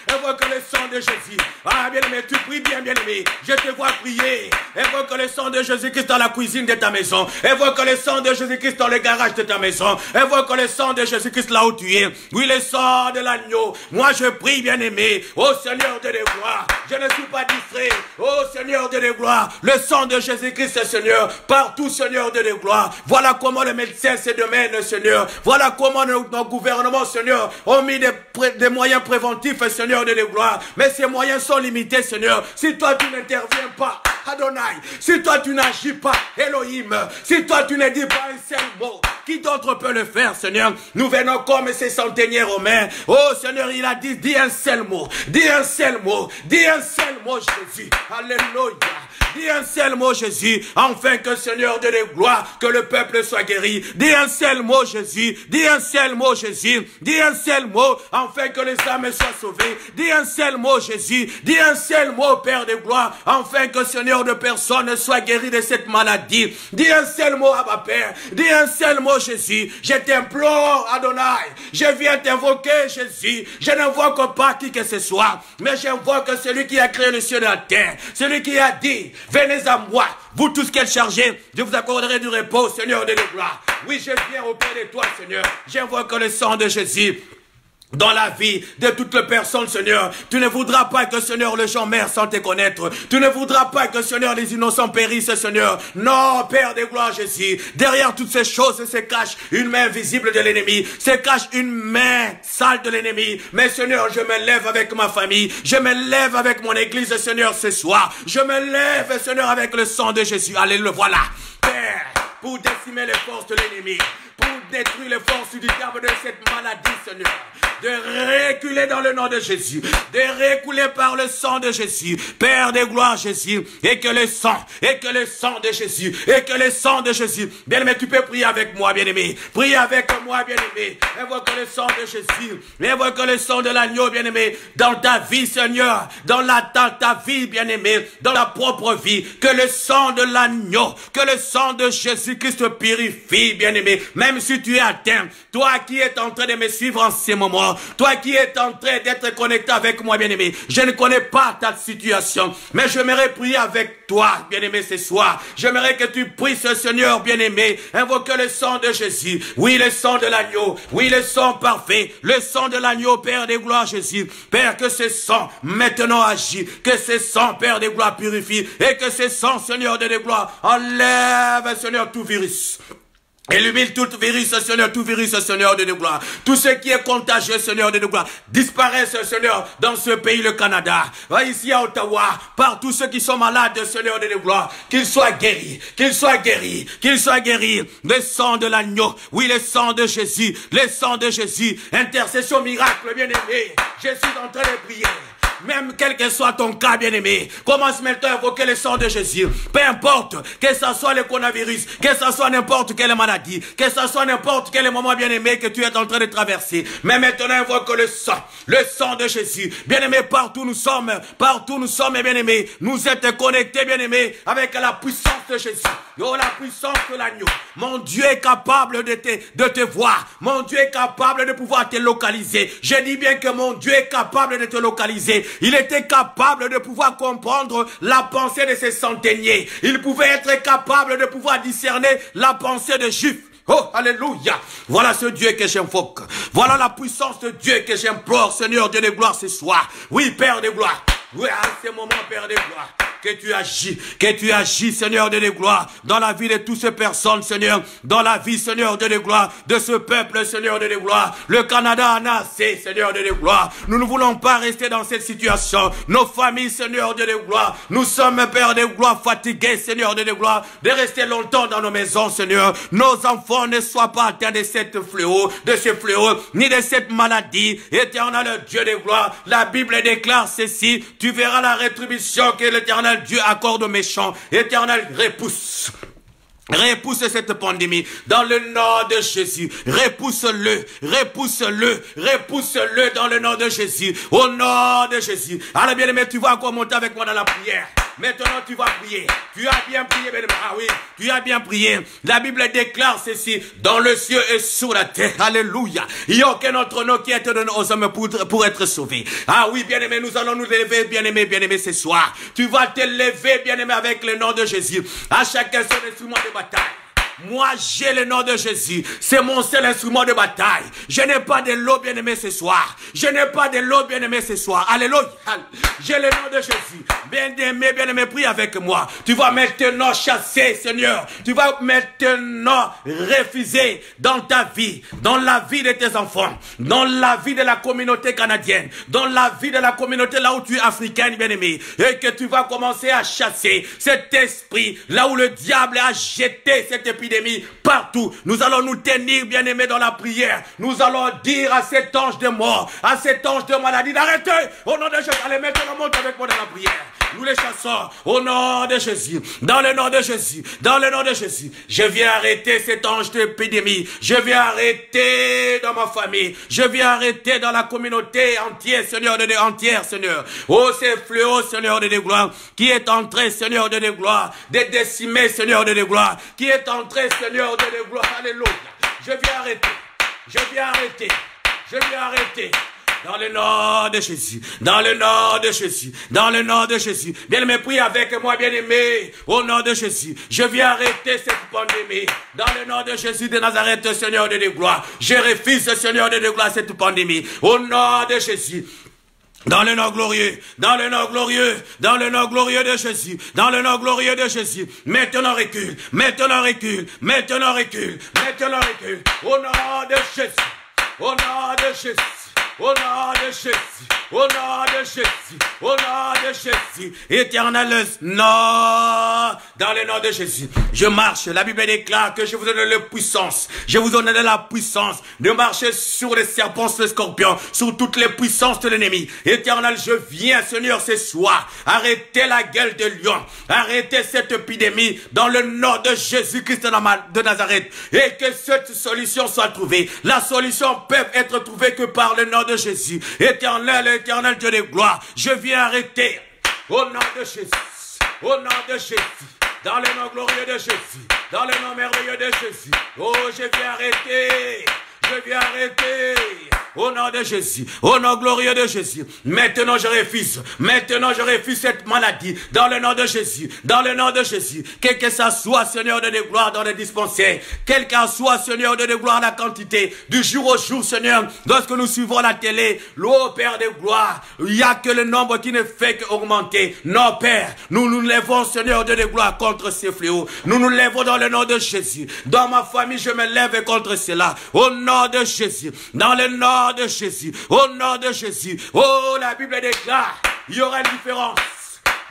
Invoque le sang de Jésus. Ah, bien-aimé, tu pries bien, bien-aimé. Je te vois prier. Invoque le sang de Jésus-Christ dans la cuisine de ta maison. Invoque le sang de Jésus-Christ dans le garage de ta maison. Invoque le sang de Jésus-Christ là où tu es. Oui, le sang de l'agneau. Moi, je prie, bien-aimé. Oh, Seigneur de gloire. Je ne suis pas distrait. Oh, Seigneur de gloire. Le sang de Jésus-Christ, Seigneur. Partout, Seigneur de gloire. Voilà comment les médecins se domaine, Seigneur. Voilà comment nos gouvernements, Seigneur, ont mis des moyens préventifs, Seigneur de gloire. Mais ces moyens sont limités, Seigneur. Si toi, tu n'interviens pas, Adonai, si toi, tu n'agis pas, Elohim, si toi, tu ne dis pas un seul mot, qui d'autre peut le faire, Seigneur? Nous venons comme ces centeniers romains. Oh, Seigneur, il a dit, dis un seul mot, dis un seul mot, dis un seul mot, Jésus. Alléluia. Dis un seul mot, Jésus, afin que, Seigneur de gloire, que le peuple soit guéri. Dis un seul mot, Jésus. Dis un seul mot, Jésus. Dis un seul mot, afin que les âmes soient sauvées. Dis un seul mot, Jésus. Dis un seul mot, Père de gloire, afin que, Seigneur, de personnes soient guéries de cette maladie. Dis un seul mot, Abba Père. Dis un seul mot, Jésus. Je t'implore, Adonai. Je viens t'invoquer, Jésus. Je n'invoque pas qui que ce soit, mais j'invoque celui qui a créé le ciel et la terre. Celui qui a dit, venez à moi, vous tous qui êtes chargés, je vous accorderai du repos, Seigneur de gloire. Oui, je viens auprès de toi, Seigneur. J'invoque le sang de Jésus dans la vie de toutes les personnes, Seigneur. Tu ne voudras pas que, Seigneur, les gens meurent sans te connaître. Tu ne voudras pas que, Seigneur, les innocents périssent, Seigneur. Non, Père de gloire, Jésus. Derrière toutes ces choses se cache une main visible de l'ennemi. Se cache une main sale de l'ennemi. Mais, Seigneur, je me lève avec ma famille. Je me lève avec mon église, Seigneur, ce soir. Je me lève, Seigneur, avec le sang de Jésus. Alléluia. Voilà. Père, pour décimer les forces de l'ennemi. Pour détruire les forces du diable de cette maladie, Seigneur. De reculer dans le nom de Jésus. De reculer par le sang de Jésus. Père de gloire, Jésus. Et que le sang de Jésus. Et que le sang de Jésus. Bien-aimé, tu peux prier avec moi, bien-aimé. Prie avec moi, bien-aimé. Invoque le sang de Jésus. Invoque le sang de l'agneau, bien-aimé. Dans ta vie, Seigneur. Dans ta vie, bien-aimé. Dans ta propre vie. Que le sang de l'agneau. Que le sang de Jésus-Christ te purifie, bien-aimé. Même si tu es atteint. Toi qui es en train de me suivre en ce moment. Toi qui es en train d'être connecté avec moi, bien-aimé, je ne connais pas ta situation, mais j'aimerais prier avec toi, bien-aimé, ce soir. J'aimerais que tu pries ce Seigneur, bien-aimé, invoque le sang de Jésus. Oui, le sang de l'agneau. Oui, le sang parfait. Le sang de l'agneau, Père des gloires, Jésus. Père, que ce sang maintenant agit. Que ce sang, Père des gloires, purifie. Et que ce sang, Seigneur de gloire, enlève, Seigneur, tout virus. Illumine tout virus, Seigneur de gloire. Tout ce qui est contagieux, Seigneur de gloire. Disparaisse, Seigneur, dans ce pays, le Canada. Ici à Ottawa, par tous ceux qui sont malades, Seigneur de gloire. Qu'ils soient guéris, qu'ils soient guéris, qu'ils soient guéris. Le sang de l'agneau, oui, le sang de Jésus, le sang de Jésus. Intercession miracle, bien-aimé. Je suis en train de prier. Même quel que soit ton cas, bien-aimé, commence maintenant à invoquer le sang de Jésus. Peu importe, que ce soit le coronavirus, que ce soit n'importe quelle maladie, que ce soit n'importe quel moment, bien-aimé, que tu es en train de traverser. Mais maintenant, invoque le sang de Jésus. Bien-aimé, partout nous sommes, bien-aimé. Nous êtes connectés, bien-aimé, avec la puissance de Jésus. Oh, la puissance de l'agneau. Mon Dieu est capable de te voir. Mon Dieu est capable de pouvoir te localiser. Je dis bien que mon Dieu est capable de te localiser. Il était capable de pouvoir comprendre la pensée de ces centeniers. Il pouvait être capable de pouvoir discerner la pensée des Juifs. Oh, alléluia. Voilà ce Dieu que j'invoque. Voilà la puissance de Dieu que j'implore, Seigneur Dieu de gloire, ce soir. Oui, Père de gloire. Oui, à ce moment, Père de gloire. Que tu agis, Seigneur de gloire, dans la vie de toutes ces personnes, Seigneur, dans la vie, Seigneur de gloire, de ce peuple, Seigneur de gloire. Le Canada en a assez, Seigneur de gloire. Nous ne voulons pas rester dans cette situation. Nos familles, Seigneur de gloire, nous sommes, Père de gloire, fatigués, Seigneur de gloire, de rester longtemps dans nos maisons, Seigneur. Nos enfants ne soient pas atteints de ce fléau, ni de cette maladie. Éternel Dieu de gloire, la Bible déclare ceci, tu verras la rétribution que l'Éternel Dieu accorde aux méchants. Éternel, repousse cette pandémie dans le nom de Jésus. Repousse-le dans le nom de Jésus. Au nom de Jésus. Alors bien aimé, tu vas encore monter avec moi dans la prière. Maintenant tu vas prier. Tu as bien prié, bien aimé. Ah oui, tu as bien prié. La Bible déclare ceci, dans le ciel et sur la terre. Alléluia. Il n'y a aucun autre nom qui est donné aux hommes pour être sauvés. Ah oui, bien aimé, nous allons nous lever, bien aimé, ce soir. Tu vas te lever, bien aimé, avec le nom de Jésus. À chacun son instrument de bataille. Moi, j'ai le nom de Jésus. C'est mon seul instrument de bataille. Je n'ai pas de l'eau, bien-aimé, ce soir. Je n'ai pas de l'eau, bien-aimé, ce soir. Alléluia. J'ai le nom de Jésus. Bien-aimé, prie avec moi. Tu vas maintenant chasser, Seigneur. Tu vas maintenant refuser dans ta vie, dans la vie de tes enfants, dans la vie de la communauté canadienne, dans la vie de la communauté là où tu es africaine, bien-aimé. Et que tu vas commencer à chasser cet esprit là où le diable a jeté cette épidémie partout. Nous allons nous tenir, bien-aimés, dans la prière. Nous allons dire à cet ange de mort, à cet ange de maladie d'arrêter. Au nom de Jésus, allez maintenant monte avec moi dans la prière. Nous les chassons au nom de Jésus, dans le nom de Jésus, dans le nom de Jésus. Je viens arrêter cet ange d'épidémie. Je viens arrêter dans ma famille. Je viens arrêter dans la communauté entière, Seigneur de Dieu, entière, Seigneur. Oh, ces fléaux, Seigneur de Dieu, gloire, qui est en train, Seigneur de Dieu, gloire, de décimer, Seigneur de Dieu, gloire, qui est en train, Seigneur de Dieu, gloire, alléluia. Je viens arrêter. Je viens arrêter. Je viens arrêter. Dans le nom de Jésus, dans le nom de Jésus, dans le nom de Jésus. Bien-aimé, prie avec moi, bien-aimé, au nom de Jésus. Je viens arrêter cette pandémie. Dans le nom de Jésus de Nazareth, Seigneur de Dieu, gloire. Je refuse, Seigneur de Dieu, gloire, cette pandémie. Au nom de Jésus. Dans le nom glorieux, dans le nom glorieux, dans le nom glorieux de Jésus, dans le nom glorieux de Jésus. Maintenant recule, maintenant recule, maintenant recule, maintenant recule. Au nom de Jésus, au nom de Jésus. Au nom de Jésus, au nom de Jésus, au nom de Jésus, éternel, non, dans le nom de Jésus, je marche, la Bible déclare que je vous donne la puissance, je vous donne la puissance de marcher sur les serpents, sur les scorpions, sur toutes les puissances de l'ennemi. Éternel, je viens, Seigneur, ce soir, arrêter la gueule de lion, arrêter cette épidémie dans le nom de Jésus-Christ de Nazareth, et que cette solution soit trouvée. La solution peut être trouvée que par le nom de Jésus. Éternel, éternel Dieu de gloire, je viens arrêter au nom de Jésus, au nom de Jésus, dans le nom glorieux de Jésus, dans le nom merveilleux de Jésus. Oh, je viens arrêter, je je viens arrêter. Au nom de Jésus, au nom glorieux de Jésus, maintenant je refuse cette maladie, dans le nom de Jésus, dans le nom de Jésus, quel que ça soit, Seigneur de gloire, dans les dispensaires, quel que soit, Seigneur de gloire, la quantité, du jour au jour, Seigneur, lorsque nous suivons la télé, l'eau, Père de gloire, il n'y a que le nombre qui ne fait qu'augmenter. Non, Père, nous nous lèvons, Seigneur de gloire, contre ces fléaux, nous nous lèvons dans le nom de Jésus, dans ma famille, je me lève contre cela, au nom de Jésus, dans le nom de Jésus, au nom de Jésus. Oh, la Bible déclare, il y aura une différence.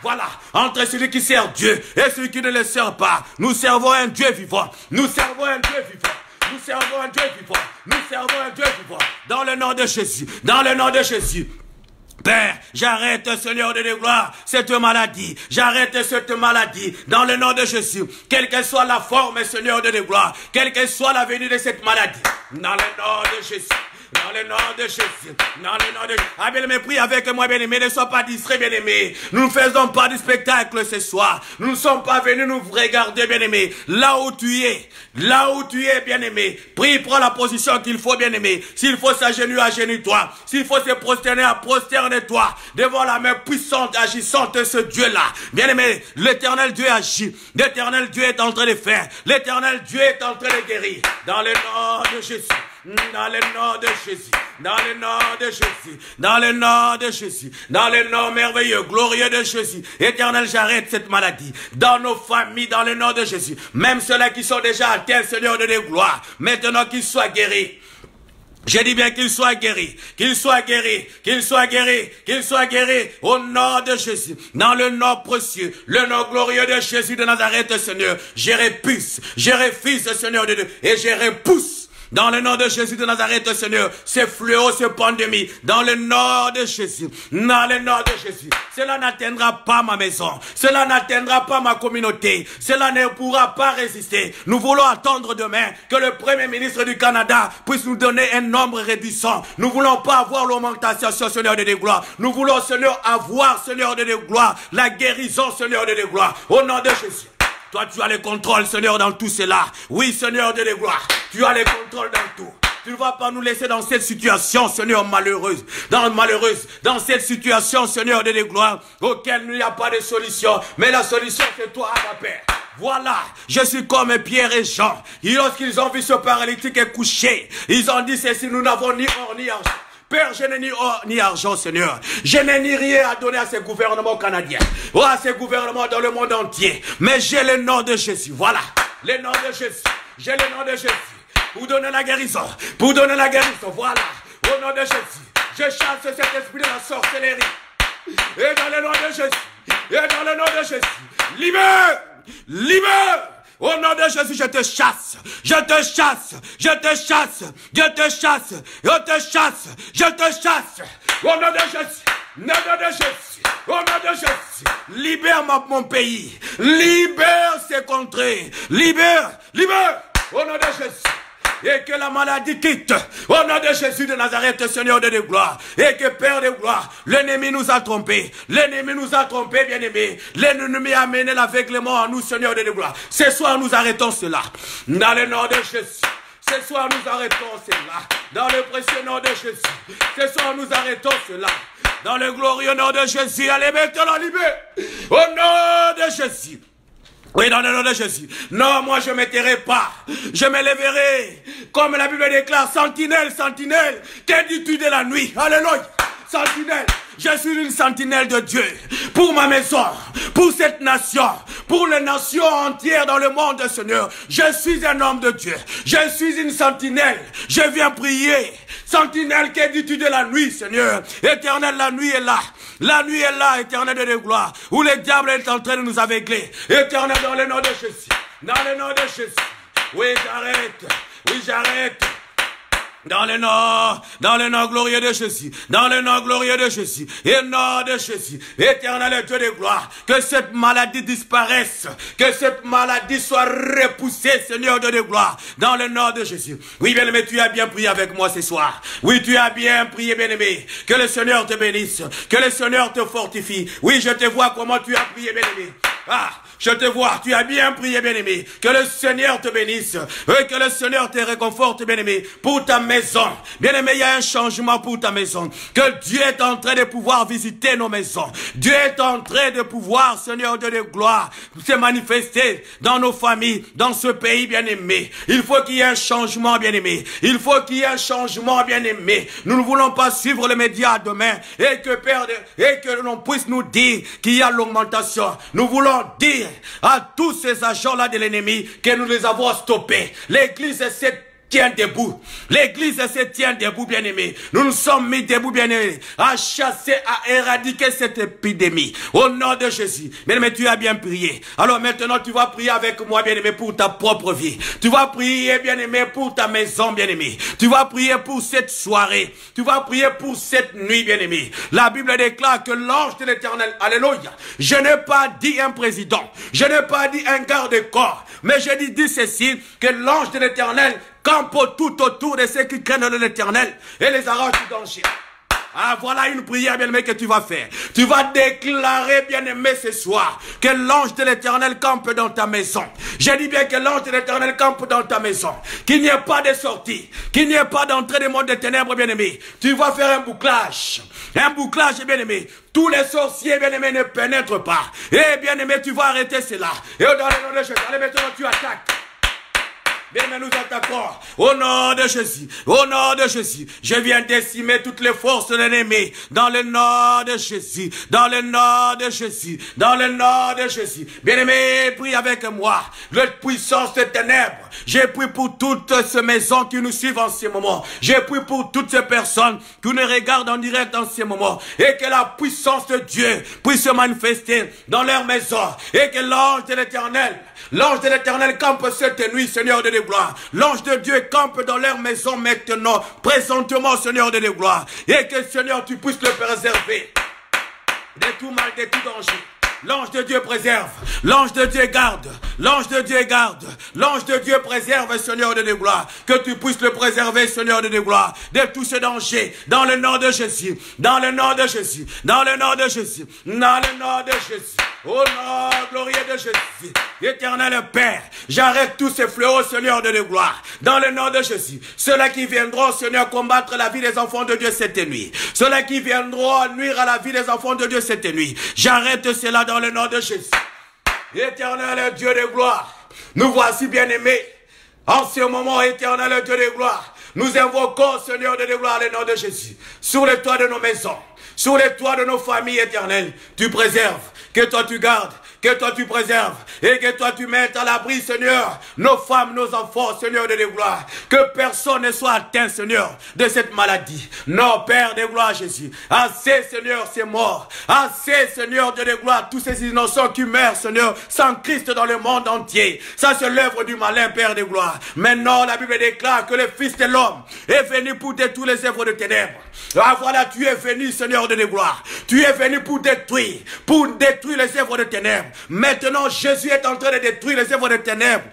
Voilà, entre celui qui sert Dieu et celui qui ne le sert pas. Nous servons un Dieu vivant. Nous servons un Dieu vivant. Nous servons un Dieu vivant. Nous servons un Dieu vivant. Dans le nom de Jésus. Dans le nom de Jésus. Père, j'arrête, Seigneur de gloire, cette maladie. J'arrête cette maladie dans le nom de Jésus. Quelle que soit la forme, Seigneur de gloire, quelle que soit la venue de cette maladie. Dans le nom de Jésus. Dans le nom de Jésus, dans le nom de Jésus. Ah, bien-aimé, prie avec moi, bien-aimé, ne sois pas distrait, bien-aimé. Nous ne faisons pas du spectacle ce soir. Nous ne sommes pas venus nous regarder, bien-aimé. Là où tu es, bien-aimé, prie, prends la position qu'il faut, bien-aimé. S'il faut s'agenouiller, agenouille-toi. S'il faut se prosterner, prosterne-toi devant la main puissante, agissante de ce Dieu-là. Bien-aimé, l'éternel Dieu agit. L'éternel Dieu est en train de faire. L'éternel Dieu est en train de guérir. Dans le nom de Jésus. Dans le nom de Jésus, dans le nom de Jésus, dans le nom de Jésus, dans le nom merveilleux, glorieux de Jésus. Éternel, j'arrête cette maladie dans nos familles, dans le nom de Jésus. Même ceux-là qui sont déjà atteints, Seigneur de gloire, maintenant qu'ils soient guéris. Je dis bien qu'ils soient guéris, qu'ils soient guéris, qu'ils soient guéris, qu'ils soient guéris au nom de Jésus, dans le nom précieux, le nom glorieux de Jésus de Nazareth, Seigneur. Je refuse, Seigneur de Dieu, et je repousse. Dans le nom de Jésus de Nazareth, Seigneur, ces fléaux, ces pandémies, dans le nom de Jésus, dans le nom de Jésus, cela n'atteindra pas ma maison, cela n'atteindra pas ma communauté, cela ne pourra pas résister. Nous voulons attendre demain que le Premier ministre du Canada puisse nous donner un nombre réduisant. Nous voulons pas avoir l'augmentation, Seigneur de gloire. Nous voulons, Seigneur, avoir, Seigneur de gloire, la guérison, Seigneur de gloire, au nom de Jésus. Toi, tu as le contrôle, Seigneur, dans tout cela. Oui, Seigneur de gloire, tu as le contrôle dans tout. Tu ne vas pas nous laisser dans cette situation, Seigneur, malheureuse. Dans cette situation, Seigneur de gloire, auquel il n'y a pas de solution. Mais la solution, c'est toi, Abba Père. Voilà, je suis comme Pierre et Jean. Et lorsqu'ils ont vu ce paralytique couché, ils ont dit ceci, nous n'avons ni or ni argent. Père, je n'ai ni or ni argent, Seigneur. Je n'ai ni rien à donner à ces gouvernements canadiens, ou à ces gouvernements dans le monde entier. Mais j'ai le nom de Jésus. Voilà, le nom de Jésus. J'ai le nom de Jésus. Pour donner la guérison. Pour donner la guérison. Voilà, au nom de Jésus. Je chasse cet esprit de la sorcellerie. Et dans le nom de Jésus. Et dans le nom de Jésus. Libère! Libère! Au nom de Jésus, je te chasse, je te chasse, je te chasse, je te chasse, je te chasse, je te chasse. Au nom de Jésus, au nom de Jésus, au nom de Jésus, libère mon pays, libère ces contrées, libère, au nom de Jésus. Et que la maladie quitte au nom de Jésus de Nazareth, Seigneur de gloire. Et que Père de gloire, l'ennemi nous a trompés. L'ennemi nous a trompés, bien-aimés. L'ennemi a mené l'aveuglement en nous, Seigneur de gloire. Ce soir, nous arrêtons cela. Dans le nom de Jésus. Ce soir, nous arrêtons cela. Dans le précieux nom de Jésus. Ce soir, nous arrêtons cela. Dans le glorieux nom de Jésus. Allez, mettez-la libère. Au nom de Jésus. Oui, dans le nom de Jésus. Non, moi je ne me tairai pas. Je me lèverai. Comme la Bible déclare, sentinelle, sentinelle. Que dis-tu de la nuit? Alléluia. Sentinelle. Je suis une sentinelle de Dieu. Pour ma maison. Pour cette nation. Pour les nations entières dans le monde, Seigneur. Je suis un homme de Dieu. Je suis une sentinelle. Je viens prier. Sentinelle, que dis-tu de la nuit, Seigneur? Éternel, la nuit est là. La nuit est là, éternel de gloire. Où le diable est en train de nous aveugler. Éternel, dans le nom de Jésus. Dans le nom de Jésus. Oui, j'arrête. Oui, j'arrête. Dans le nom glorieux de Jésus, dans le nom glorieux de Jésus, et nom de Jésus, éternel Dieu de gloire, que cette maladie disparaisse, que cette maladie soit repoussée, Seigneur Dieu de gloire, dans le nom de Jésus. Oui, bien-aimé, tu as bien prié avec moi ce soir. Oui, tu as bien prié, bien-aimé. Que le Seigneur te bénisse, que le Seigneur te fortifie. Oui, je te vois comment tu as prié, bien-aimé. Ah, je te vois, tu as bien prié, bien-aimé. Que le Seigneur te bénisse. Et que le Seigneur te réconforte, bien-aimé, pour ta maison. Bien-aimé, il y a un changement pour ta maison. Que Dieu est en train de pouvoir visiter nos maisons. Dieu est en train de pouvoir, Seigneur Dieu de gloire, se manifester dans nos familles, dans ce pays, bien-aimé. Il faut qu'il y ait un changement, bien-aimé. Il faut qu'il y ait un changement, bien-aimé. Nous ne voulons pas suivre les médias demain et que, Père, et que l'on puisse nous dire qu'il y a l'augmentation. Nous voulons dire à tous ces agents-là de l'ennemi que nous les avons stoppés. L'église se tient debout. L'église se tient debout, bien-aimés. Nous nous sommes mis debout, bien-aimés, à chasser, à éradiquer cette épidémie. Au nom de Jésus. Bien-aimé, tu as bien prié. Alors maintenant, tu vas prier avec moi, bien-aimé, pour ta propre vie. Tu vas prier, bien-aimé, pour ta maison, bien-aimé. Tu vas prier pour cette soirée. Tu vas prier pour cette nuit, bien-aimé. La Bible déclare que l'ange de l'Éternel, alléluia, je n'ai pas dit un président, je n'ai pas dit un garde-corps, mais je dis ceci, que l'ange de l'Éternel campe tout autour de ceux qui craignent l'Éternel et les arrache du danger. Ah, voilà une prière, bien-aimé, que tu vas faire. Tu vas déclarer, bien-aimé, ce soir, que l'ange de l'Éternel campe dans ta maison. Je dis bien que l'ange de l'Éternel campe dans ta maison. Qu'il n'y ait pas de sortie. Qu'il n'y ait pas d'entrée des mondes des ténèbres, bien-aimé. Tu vas faire un bouclage. Un bouclage, bien-aimé. Tous les sorciers, bien-aimés, ne pénètrent pas. Et, bien-aimé, tu vas arrêter cela. Et dans le nom de Jésus, allez, maintenant, tu attaques. Bien, mais nous attaquons au nom de Jésus, au nom de Jésus. Je viens décimer toutes les forces de l'ennemi dans le nom de Jésus, dans le nom de Jésus, dans le nom de Jésus. Bien-aimé, prie avec moi. La puissance des ténèbres. J'ai prié pour toutes ces maisons qui nous suivent en ce moment. J'ai prié pour toutes ces personnes qui nous regardent en direct en ce moment. Et que la puissance de Dieu puisse se manifester dans leur maison. Et que l'ange de l'Éternel campe cette nuit, Seigneur de gloire. L'ange de Dieu campe dans leur maison maintenant, présentement, Seigneur de gloire. Et que, Seigneur, tu puisses le préserver de tout mal, de tout danger. L'ange de Dieu préserve, l'ange de Dieu garde, l'ange de Dieu garde, l'ange de Dieu préserve, Seigneur de gloire. Que tu puisses le préserver, Seigneur de gloire, de tout ce danger, dans le nom de Jésus, dans le nom de Jésus, dans le nom de Jésus, dans le nom de Jésus. Au nom glorieux de Jésus, éternel Père, j'arrête tous ces fléaux, Seigneur de gloire, dans le nom de Jésus. Ceux-là qui viendront, Seigneur, combattre la vie des enfants de Dieu cette nuit. Ceux-là qui viendront nuire à la vie des enfants de Dieu cette nuit. J'arrête cela dans le nom de Jésus. Éternel Dieu de gloire, nous voici bien-aimés. En ce moment, éternel Dieu de gloire, nous invoquons, Seigneur de gloire, le nom de Jésus. Sur les toits de nos maisons, sur les toits de nos familles éternelles, tu préserves. Que toi tu gardes, que toi tu préserves, et que toi tu mettes à l'abri, Seigneur, nos femmes, nos enfants, Seigneur de gloire. Que personne ne soit atteint, Seigneur, de cette maladie. Non, Père de gloire, Jésus. Assez, Seigneur, c'est mort. Assez, Seigneur de gloire, tous ces innocents qui meurent, Seigneur, sans Christ dans le monde entier. Ça, c'est l'œuvre du malin, Père de gloire. Maintenant, la Bible déclare que le Fils de l'homme est venu pour détruire les œuvres de ténèbres. Ah, voilà, tu es venu, Seigneur de gloire. Tu es venu pour détruire les œuvres de ténèbres. Maintenant, Jésus est en train de détruire les œuvres de ténèbres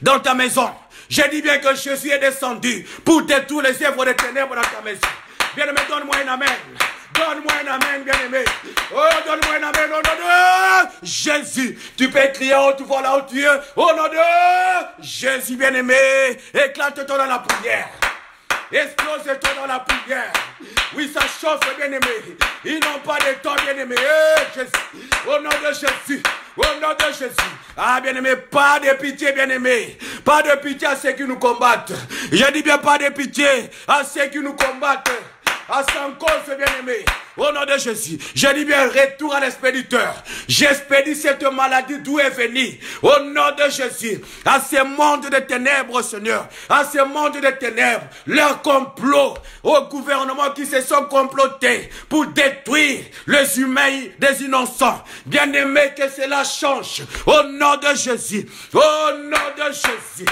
dans ta maison. Je dis bien que Jésus est descendu pour détruire les œuvres de ténèbres dans ta maison. Bien-aimé, donne-moi un amen. Donne-moi un amen, bien-aimé. Oh, donne-moi un amen au nom de Jésus. Tu peux crier où tu vois là où tu es. Au nom de Jésus, bien-aimé. Éclate-toi dans la prière. Explose-toi dans la prière. Oui, ça chauffe, bien-aimé. Ils n'ont pas de temps, bien-aimé. Jésus. Au nom de Jésus. Au nom de Jésus. Ah, bien-aimé, pas de pitié, bien-aimé. Pas de pitié à ceux qui nous combattent. Je dis bien pas de pitié à ceux qui nous combattent. À sans cause, bien-aimé. Au nom de Jésus, je dis bien retour à l'expéditeur. J'expédie cette maladie d'où est venue. Au nom de Jésus, à ce monde de ténèbres, Seigneur, à ce monde de ténèbres, leur complot au gouvernement qui se sont complotés pour détruire les humains des innocents. Bien-aimé, que cela change. Au nom de Jésus, au nom de Jésus.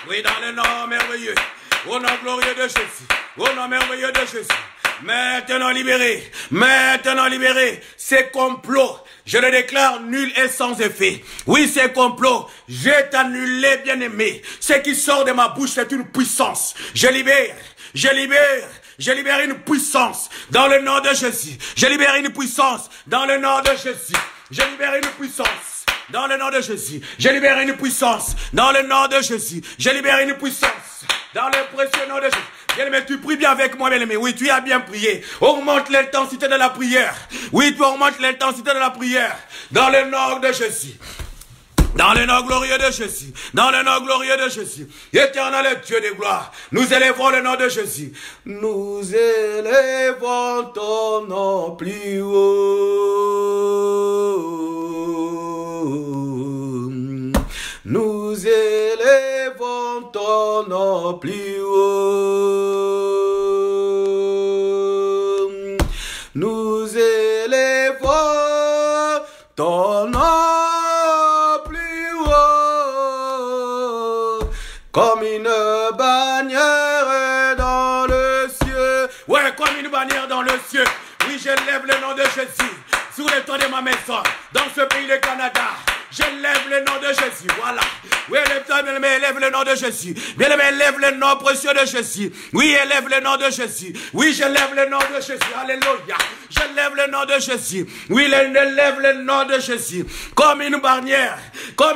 Oui, dans le nom merveilleux, au nom glorieux de Jésus, au nom merveilleux de Jésus. Maintenant libéré, ces complots, je le déclare nul et sans effet. Oui, ces complots, je t'annulé, bien-aimé. Ce qui sort de ma bouche, c'est une puissance. Je libère une puissance dans le nom de Jésus. Je libère une puissance dans le nom de Jésus. Je libère une puissance. Dans le nom de Jésus, je libère une puissance. Dans le nom de Jésus, je libère une puissance. Dans le précieux nom de Jésus. Bien-aimé, tu pries bien avec moi, bien-aimé. Oui, tu as bien prié. Augmente l'intensité de la prière. Oui, tu augmentes l'intensité de la prière. Dans le nom de Jésus. Dans le nom glorieux de Jésus. Dans le nom glorieux de Jésus. Éternel Dieu de gloire. Nous élèvons le nom de Jésus. Nous élèvons ton nom plus haut. Nous élèvons ton nom plus haut. Nous élèvons ton nom plus haut. Comme une bannière dans le ciel. Ouais, comme une bannière dans le ciel. Oui, je lève le nom de Jésus sur les toits de ma maison, dans ce pays du Canada. Je lève le nom de Jésus, voilà. Oui, élève le nom de Jésus. Bien-aimé, élève le nom précieux de Jésus. Oui, élève le nom de Jésus. Oui, je lève le nom de Jésus. Alléluia. Je lève le nom de Jésus. Oui, élève le nom de Jésus. Comme une bannière dans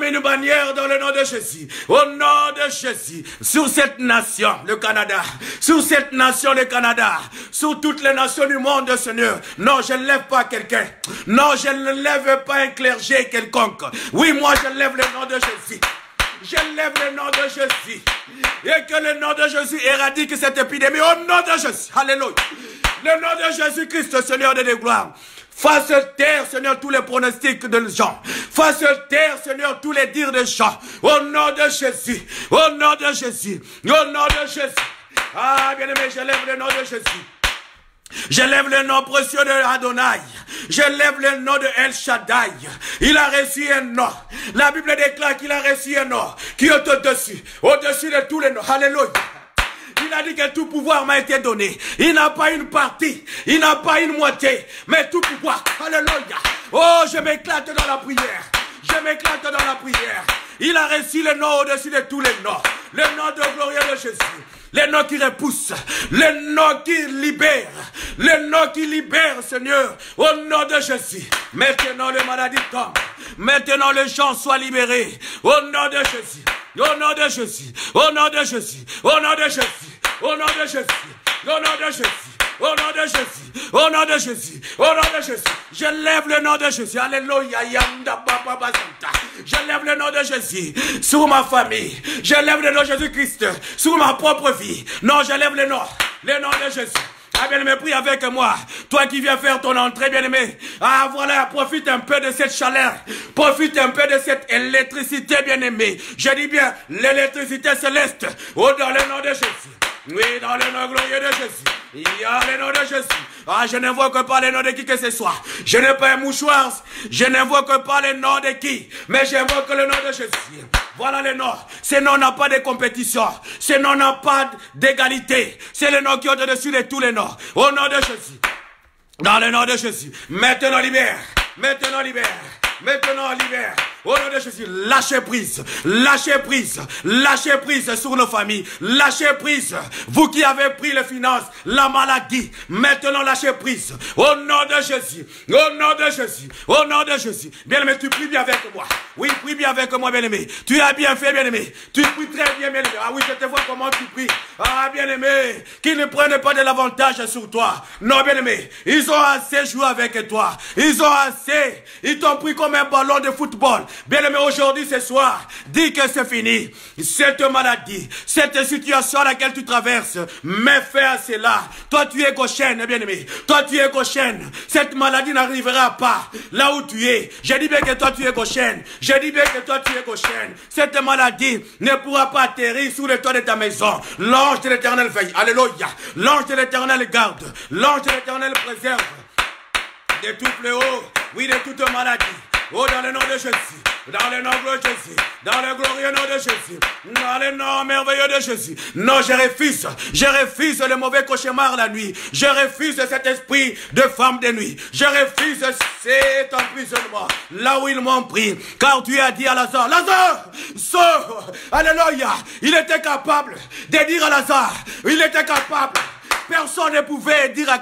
le nom de Jésus. Au nom de Jésus. Sur cette nation, le Canada. Sur cette nation, le Canada. Sur toutes les nations du monde, Seigneur. Non, je ne lève pas quelqu'un. Non, je ne lève pas un clergé quelconque. Oui, moi, je lève le nom de Jésus. Je lève le nom de Jésus. Et que le nom de Jésus éradique cette épidémie. Au nom de Jésus. Alléluia. Le nom de Jésus-Christ, Seigneur de gloire. Fasse taire, Seigneur, tous les pronostics de gens. Fasse taire, Seigneur, tous les dires de gens. Au nom de Jésus. Au nom de Jésus. Au nom de Jésus. Ah, bien-aimé, je lève le nom de Jésus. Je lève le nom précieux de Adonai. Je lève le nom de El Shaddai. Il a reçu un nom. La Bible déclare qu'il a reçu un nom qui est au-dessus de tous les noms. Alléluia. Il a dit que tout pouvoir m'a été donné. Il n'a pas une partie, il n'a pas une moitié, mais tout pouvoir. Alléluia. Oh, je m'éclate dans la prière. Je m'éclate dans la prière. Il a reçu le nom au-dessus de tous les noms. Le nom de glorieux de Jésus. Le nom qui repousse, le nom qui libère, le nom qui libère, Seigneur, au nom de Jésus. Maintenant, les maladies tombent. Maintenant, les gens soient libérés. Au nom de Jésus. Au nom de Jésus. Au nom de Jésus. Au nom de Jésus. Au nom de Jésus. Au nom de Jésus. Au nom de Jésus. Au nom de Jésus. Au nom de Jésus. Je lève le nom de Jésus. Alléluia. Je lève le nom de Jésus sur ma famille. Je lève le nom de Jésus-Christ sur ma propre vie. Non, je lève le nom de Jésus. Ah, bien-aimé, prie avec moi. Toi qui viens faire ton entrée, bien-aimé. Ah, voilà, profite un peu de cette chaleur. Profite un peu de cette électricité, bien-aimé. Je dis bien, l'électricité céleste. Oh, dans le nom de Jésus. Oui, dans le nom glorieux de Jésus. Il y a le nom de Jésus. Ah, je n'invoque pas le nom de qui que ce soit. Je n'ai pas un mouchoir. Je n'invoque pas le nom de qui. Mais j'invoque le nom de Jésus. Voilà le nom. Ce nom n'a pas de compétition. Ce nom n'a pas d'égalité. C'est le nom qui est au-dessus de tous les noms. Au nom de Jésus. Dans le nom de Jésus. Maintenant libère. Maintenant libère. Maintenant libère. Au nom de Jésus, lâchez prise, lâchez prise, lâchez prise sur nos familles, lâchez prise. Vous qui avez pris les finances, la maladie, maintenant lâchez prise. Au nom de Jésus, au nom de Jésus, au nom de Jésus. Bien-aimé, tu pries bien avec moi. Oui, prie bien avec moi, bien-aimé. Tu as bien fait, bien-aimé. Tu pries très bien, bien-aimé. Ah oui, je te vois comment tu pries. Ah, bien-aimé, qu'ils ne prennent pas de l'avantage sur toi. Non, bien-aimé, ils ont assez joué avec toi. Ils ont assez. Ils t'ont pris comme un ballon de football. Bien-aimé, aujourd'hui, ce soir, dis que c'est fini. Cette maladie, cette situation à laquelle tu traverses, mets fin à cela. Toi, tu es Goshen, bien-aimé. Toi, tu es Goshen. Cette maladie n'arrivera pas là où tu es. Je dis bien que toi, tu es Goshen. Je dis bien que toi, tu es Goshen. Cette maladie ne pourra pas atterrir sous le toit de ta maison. L'ange de l'Éternel veille. Alléluia. L'ange de l'Éternel garde. L'ange de l'Éternel préserve de tout fléau. Oui, de toute maladie. Oh, dans le nom de Jésus, dans le nom glorieux de Jésus, dans le glorieux nom de Jésus, dans le nom merveilleux de Jésus. Non, je refuse le mauvais cauchemar la nuit. Je refuse cet esprit de femme de nuit. Je refuse cet emprisonnement, là où ils m'ont pris. Car tu as dit à Lazare, Lazare, sors. Alléluia. Il était capable de dire à Lazare, il était capable. Personne ne pouvait dire à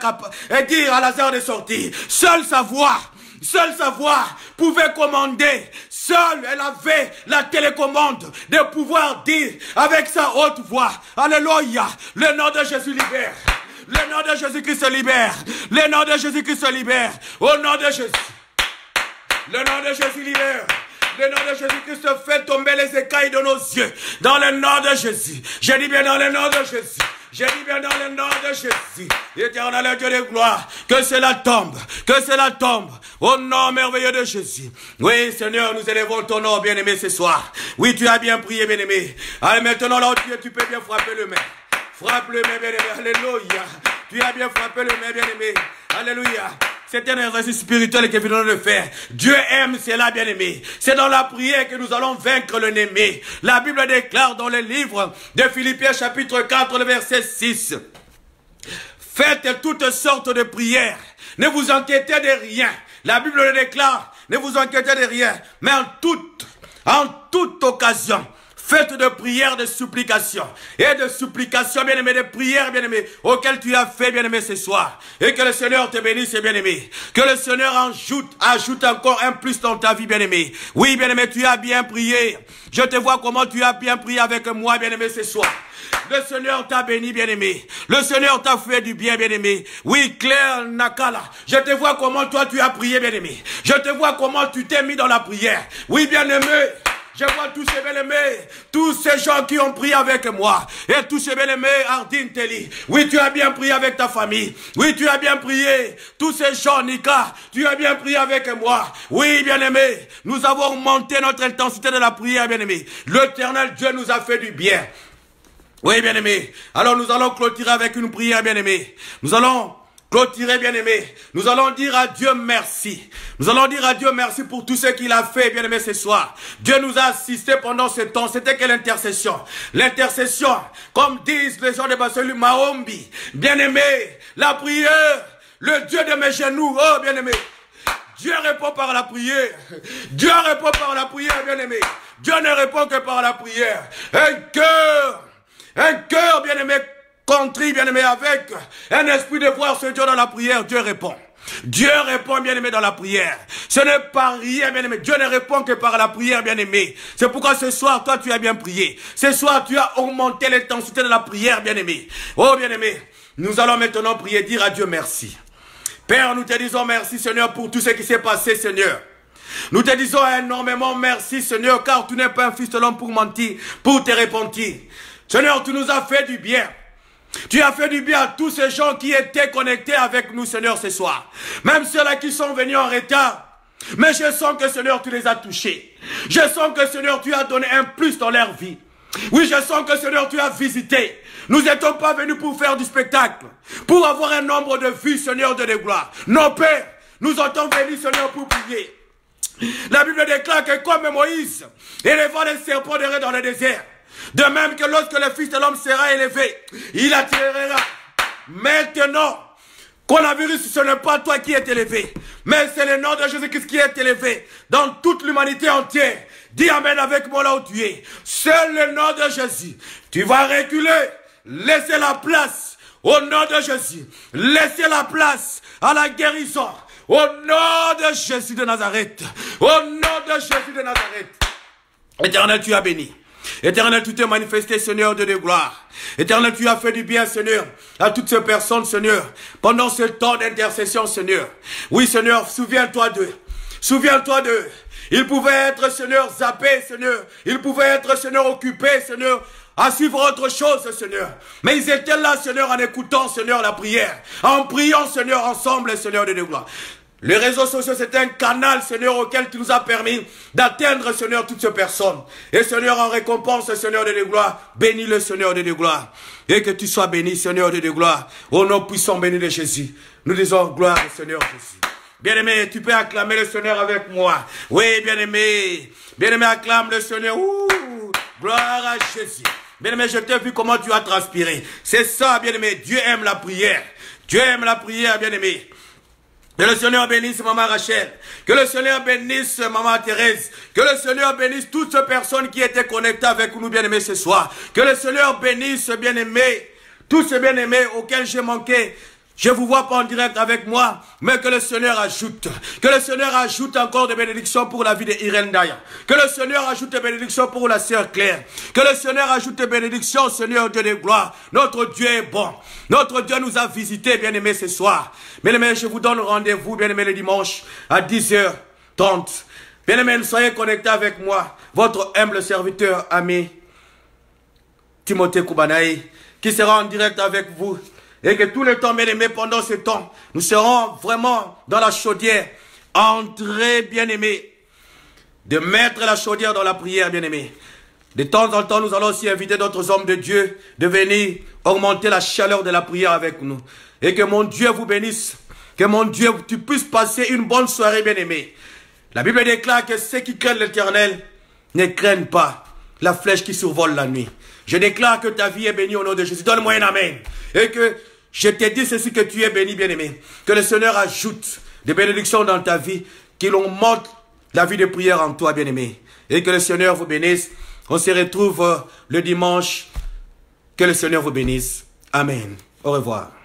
Lazare de sortir. Seule sa voix. Seule sa voix pouvait commander. Seule elle avait la télécommande de pouvoir dire avec sa haute voix. Alléluia. Le nom de Jésus libère. Le nom de Jésus-Christ se libère. Le nom de Jésus-Christ se libère. Au nom de Jésus. Le nom de Jésus libère. Le nom de Jésus-Christ fait tomber les écailles de nos yeux. Dans le nom de Jésus. Je dis bien dans le nom de Jésus. Je dis bien dans le nom de Jésus. Éternel Dieu de gloire. Que cela tombe. Que cela tombe. Au nom merveilleux de Jésus. Oui, Seigneur, nous élevons ton nom, bien-aimé, ce soir. Oui, tu as bien prié, bien-aimé. Allez, maintenant, là où tu peux bien frapper le main. Frappe le main, bien-aimé. Alléluia. Tu as bien frappé le main, bien-aimé. Alléluia. C'est un exercice spirituel que nous venons de faire. Dieu aime cela, bien-aimé. C'est dans la prière que nous allons vaincre l'ennemi. La Bible déclare dans le livre de Philippiens chapitre 4, le verset 6. Faites toutes sortes de prières. Ne vous inquiétez de rien. La Bible le déclare. Ne vous inquiétez de rien. Mais en toute occasion, faites de prières, de supplications. Et de supplications, bien-aimé, de prières, bien-aimé, auxquelles tu as fait, bien-aimé, ce soir. Et que le Seigneur te bénisse, bien-aimé. Que le Seigneur ajoute encore un plus dans ta vie, bien-aimé. Oui, bien-aimé, tu as bien prié. Je te vois comment tu as bien prié avec moi, bien-aimé, ce soir. Le Seigneur t'a béni, bien-aimé. Le Seigneur t'a fait du bien, bien-aimé. Oui, Claire Nakala, je te vois comment toi tu as prié, bien-aimé. Je te vois comment tu t'es mis dans la prière. Oui, bien-aimé. Je vois tous ces bien-aimés, tous ces gens qui ont prié avec moi. Et tous ces bien-aimés, Ardine Telly. Oui, tu as bien prié avec ta famille. Oui, tu as bien prié. Tous ces gens, Nika, tu as bien prié avec moi. Oui, bien-aimé, nous avons monté notre intensité de la prière, bien-aimé. L'Éternel Dieu nous a fait du bien. Oui, bien-aimé. Alors nous allons clôturer avec une prière, bien-aimé. Nous allons clôturer, bien-aimé. Nous allons dire à Dieu merci. Nous allons dire à Dieu merci pour tout ce qu'il a fait, bien-aimé, ce soir. Dieu nous a assistés pendant ce temps. C'était que l'intercession. L'intercession, comme disent les gens de Baselu Maombi. Bien-aimé, la prière, le Dieu de mes genoux. Oh, bien-aimé. Dieu répond par la prière. Dieu répond par la prière, bien-aimé. Dieu ne répond que par la prière. Un cœur, bien-aimé, contrit, bien-aimé, avec un esprit de voir ce Dieu dans la prière, Dieu répond. Dieu répond, bien-aimé, dans la prière. Ce n'est pas rien, bien-aimé. Dieu ne répond que par la prière, bien-aimé. C'est pourquoi ce soir, toi, tu as bien prié. Ce soir, tu as augmenté l'intensité de la prière, bien-aimé. Oh, bien-aimé, nous allons maintenant prier, dire à Dieu merci. Père, nous te disons merci, Seigneur, pour tout ce qui s'est passé, Seigneur. Nous te disons énormément merci, Seigneur, car tu n'es pas un fils de l'homme pour mentir, pour te repentir. Seigneur, tu nous as fait du bien. Tu as fait du bien à tous ces gens qui étaient connectés avec nous, Seigneur, ce soir. Même ceux-là qui sont venus en retard. Mais je sens que, Seigneur, tu les as touchés. Je sens que, Seigneur, tu as donné un plus dans leur vie. Oui, je sens que, Seigneur, tu as visité. Nous n'étions pas venus pour faire du spectacle, pour avoir un nombre de vues, Seigneur, de gloire. Non, Père, nous sommes venus, Seigneur, pour prier. La Bible déclare que comme Moïse éleva les serpents dans le désert, de même que lorsque le Fils de l'homme sera élevé, il attirera. Maintenant, coronavirus, ce n'est pas toi qui es élevé, mais c'est le nom de Jésus-Christ qui est élevé dans toute l'humanité entière. Dis Amen avec moi là où tu es. Seul le nom de Jésus. Tu vas reculer. Laissez la place au nom de Jésus. Laissez la place à la guérison. Au nom de Jésus de Nazareth. Au nom de Jésus de Nazareth. Éternel, tu as béni. Éternel, tu t'es manifesté, Seigneur, de gloire. Éternel, tu as fait du bien, Seigneur, à toutes ces personnes, Seigneur, pendant ce temps d'intercession, Seigneur. Oui, Seigneur, souviens-toi d'eux. Souviens-toi d'eux. Ils pouvaient être, Seigneur, zappés, Seigneur. Ils pouvaient être, Seigneur, occupés, Seigneur, à suivre autre chose, Seigneur. Mais ils étaient là, Seigneur, en écoutant, Seigneur, la prière. En priant, Seigneur, ensemble, Seigneur, de gloire. Les réseaux sociaux, c'est un canal, Seigneur, auquel tu nous as permis d'atteindre, Seigneur, toutes ces personnes. Et, Seigneur, en récompense, Seigneur, de gloire, bénis le Seigneur de gloire. Et que tu sois béni, Seigneur, de gloire. Au nom puissant béni de Jésus. Nous disons gloire au Seigneur Jésus. Bien-aimé, tu peux acclamer le Seigneur avec moi. Oui, bien-aimé. Bien-aimé, acclame le Seigneur. Ouh, gloire à Jésus. Bien-aimé, je t'ai vu comment tu as transpiré. C'est ça, bien-aimé. Dieu aime la prière. Dieu aime la prière, bien-aimé. Que le Seigneur bénisse Maman Rachel. Que le Seigneur bénisse Maman Thérèse. Que le Seigneur bénisse toutes ces personnes qui étaient connectées avec nous, bien-aimés, ce soir. Que le Seigneur bénisse, bien-aimés, tous ces bien-aimés auxquels j'ai manqué Je ne vous vois pas en direct avec moi, mais que le Seigneur ajoute. Que le Seigneur ajoute encore des bénédictions pour la vie de Irène Daya. Que le Seigneur ajoute des bénédictions pour la sœur Claire. Que le Seigneur ajoute des bénédictions, Seigneur Dieu de gloire. Notre Dieu est bon. Notre Dieu nous a visités, bien-aimés, ce soir. Bien-aimés, je vous donne rendez-vous, bien-aimés, le dimanche à 10h30. Bien-aimés, soyez connectés avec moi. Votre humble serviteur, ami, Timothée Koubanaï, qui sera en direct avec vous. Et que tout le temps, bien-aimés, pendant ce temps, nous serons vraiment dans la chaudière, entrés, bien-aimés, de mettre la chaudière dans la prière, bien-aimés. De temps en temps, nous allons aussi inviter d'autres hommes de Dieu de venir augmenter la chaleur de la prière avec nous. Et que mon Dieu vous bénisse. Que mon Dieu, tu puisses passer une bonne soirée, bien-aimés. La Bible déclare que ceux qui craignent l'Éternel ne craignent pas la flèche qui survole la nuit. Je déclare que ta vie est bénie au nom de Jésus. Donne-moi un amen. Et que je te dis ceci, que tu es béni, bien-aimé. Que le Seigneur ajoute des bénédictions dans ta vie, qu'il augmente la vie de prière en toi, bien-aimé. Et que le Seigneur vous bénisse. On se retrouve le dimanche. Que le Seigneur vous bénisse. Amen. Au revoir.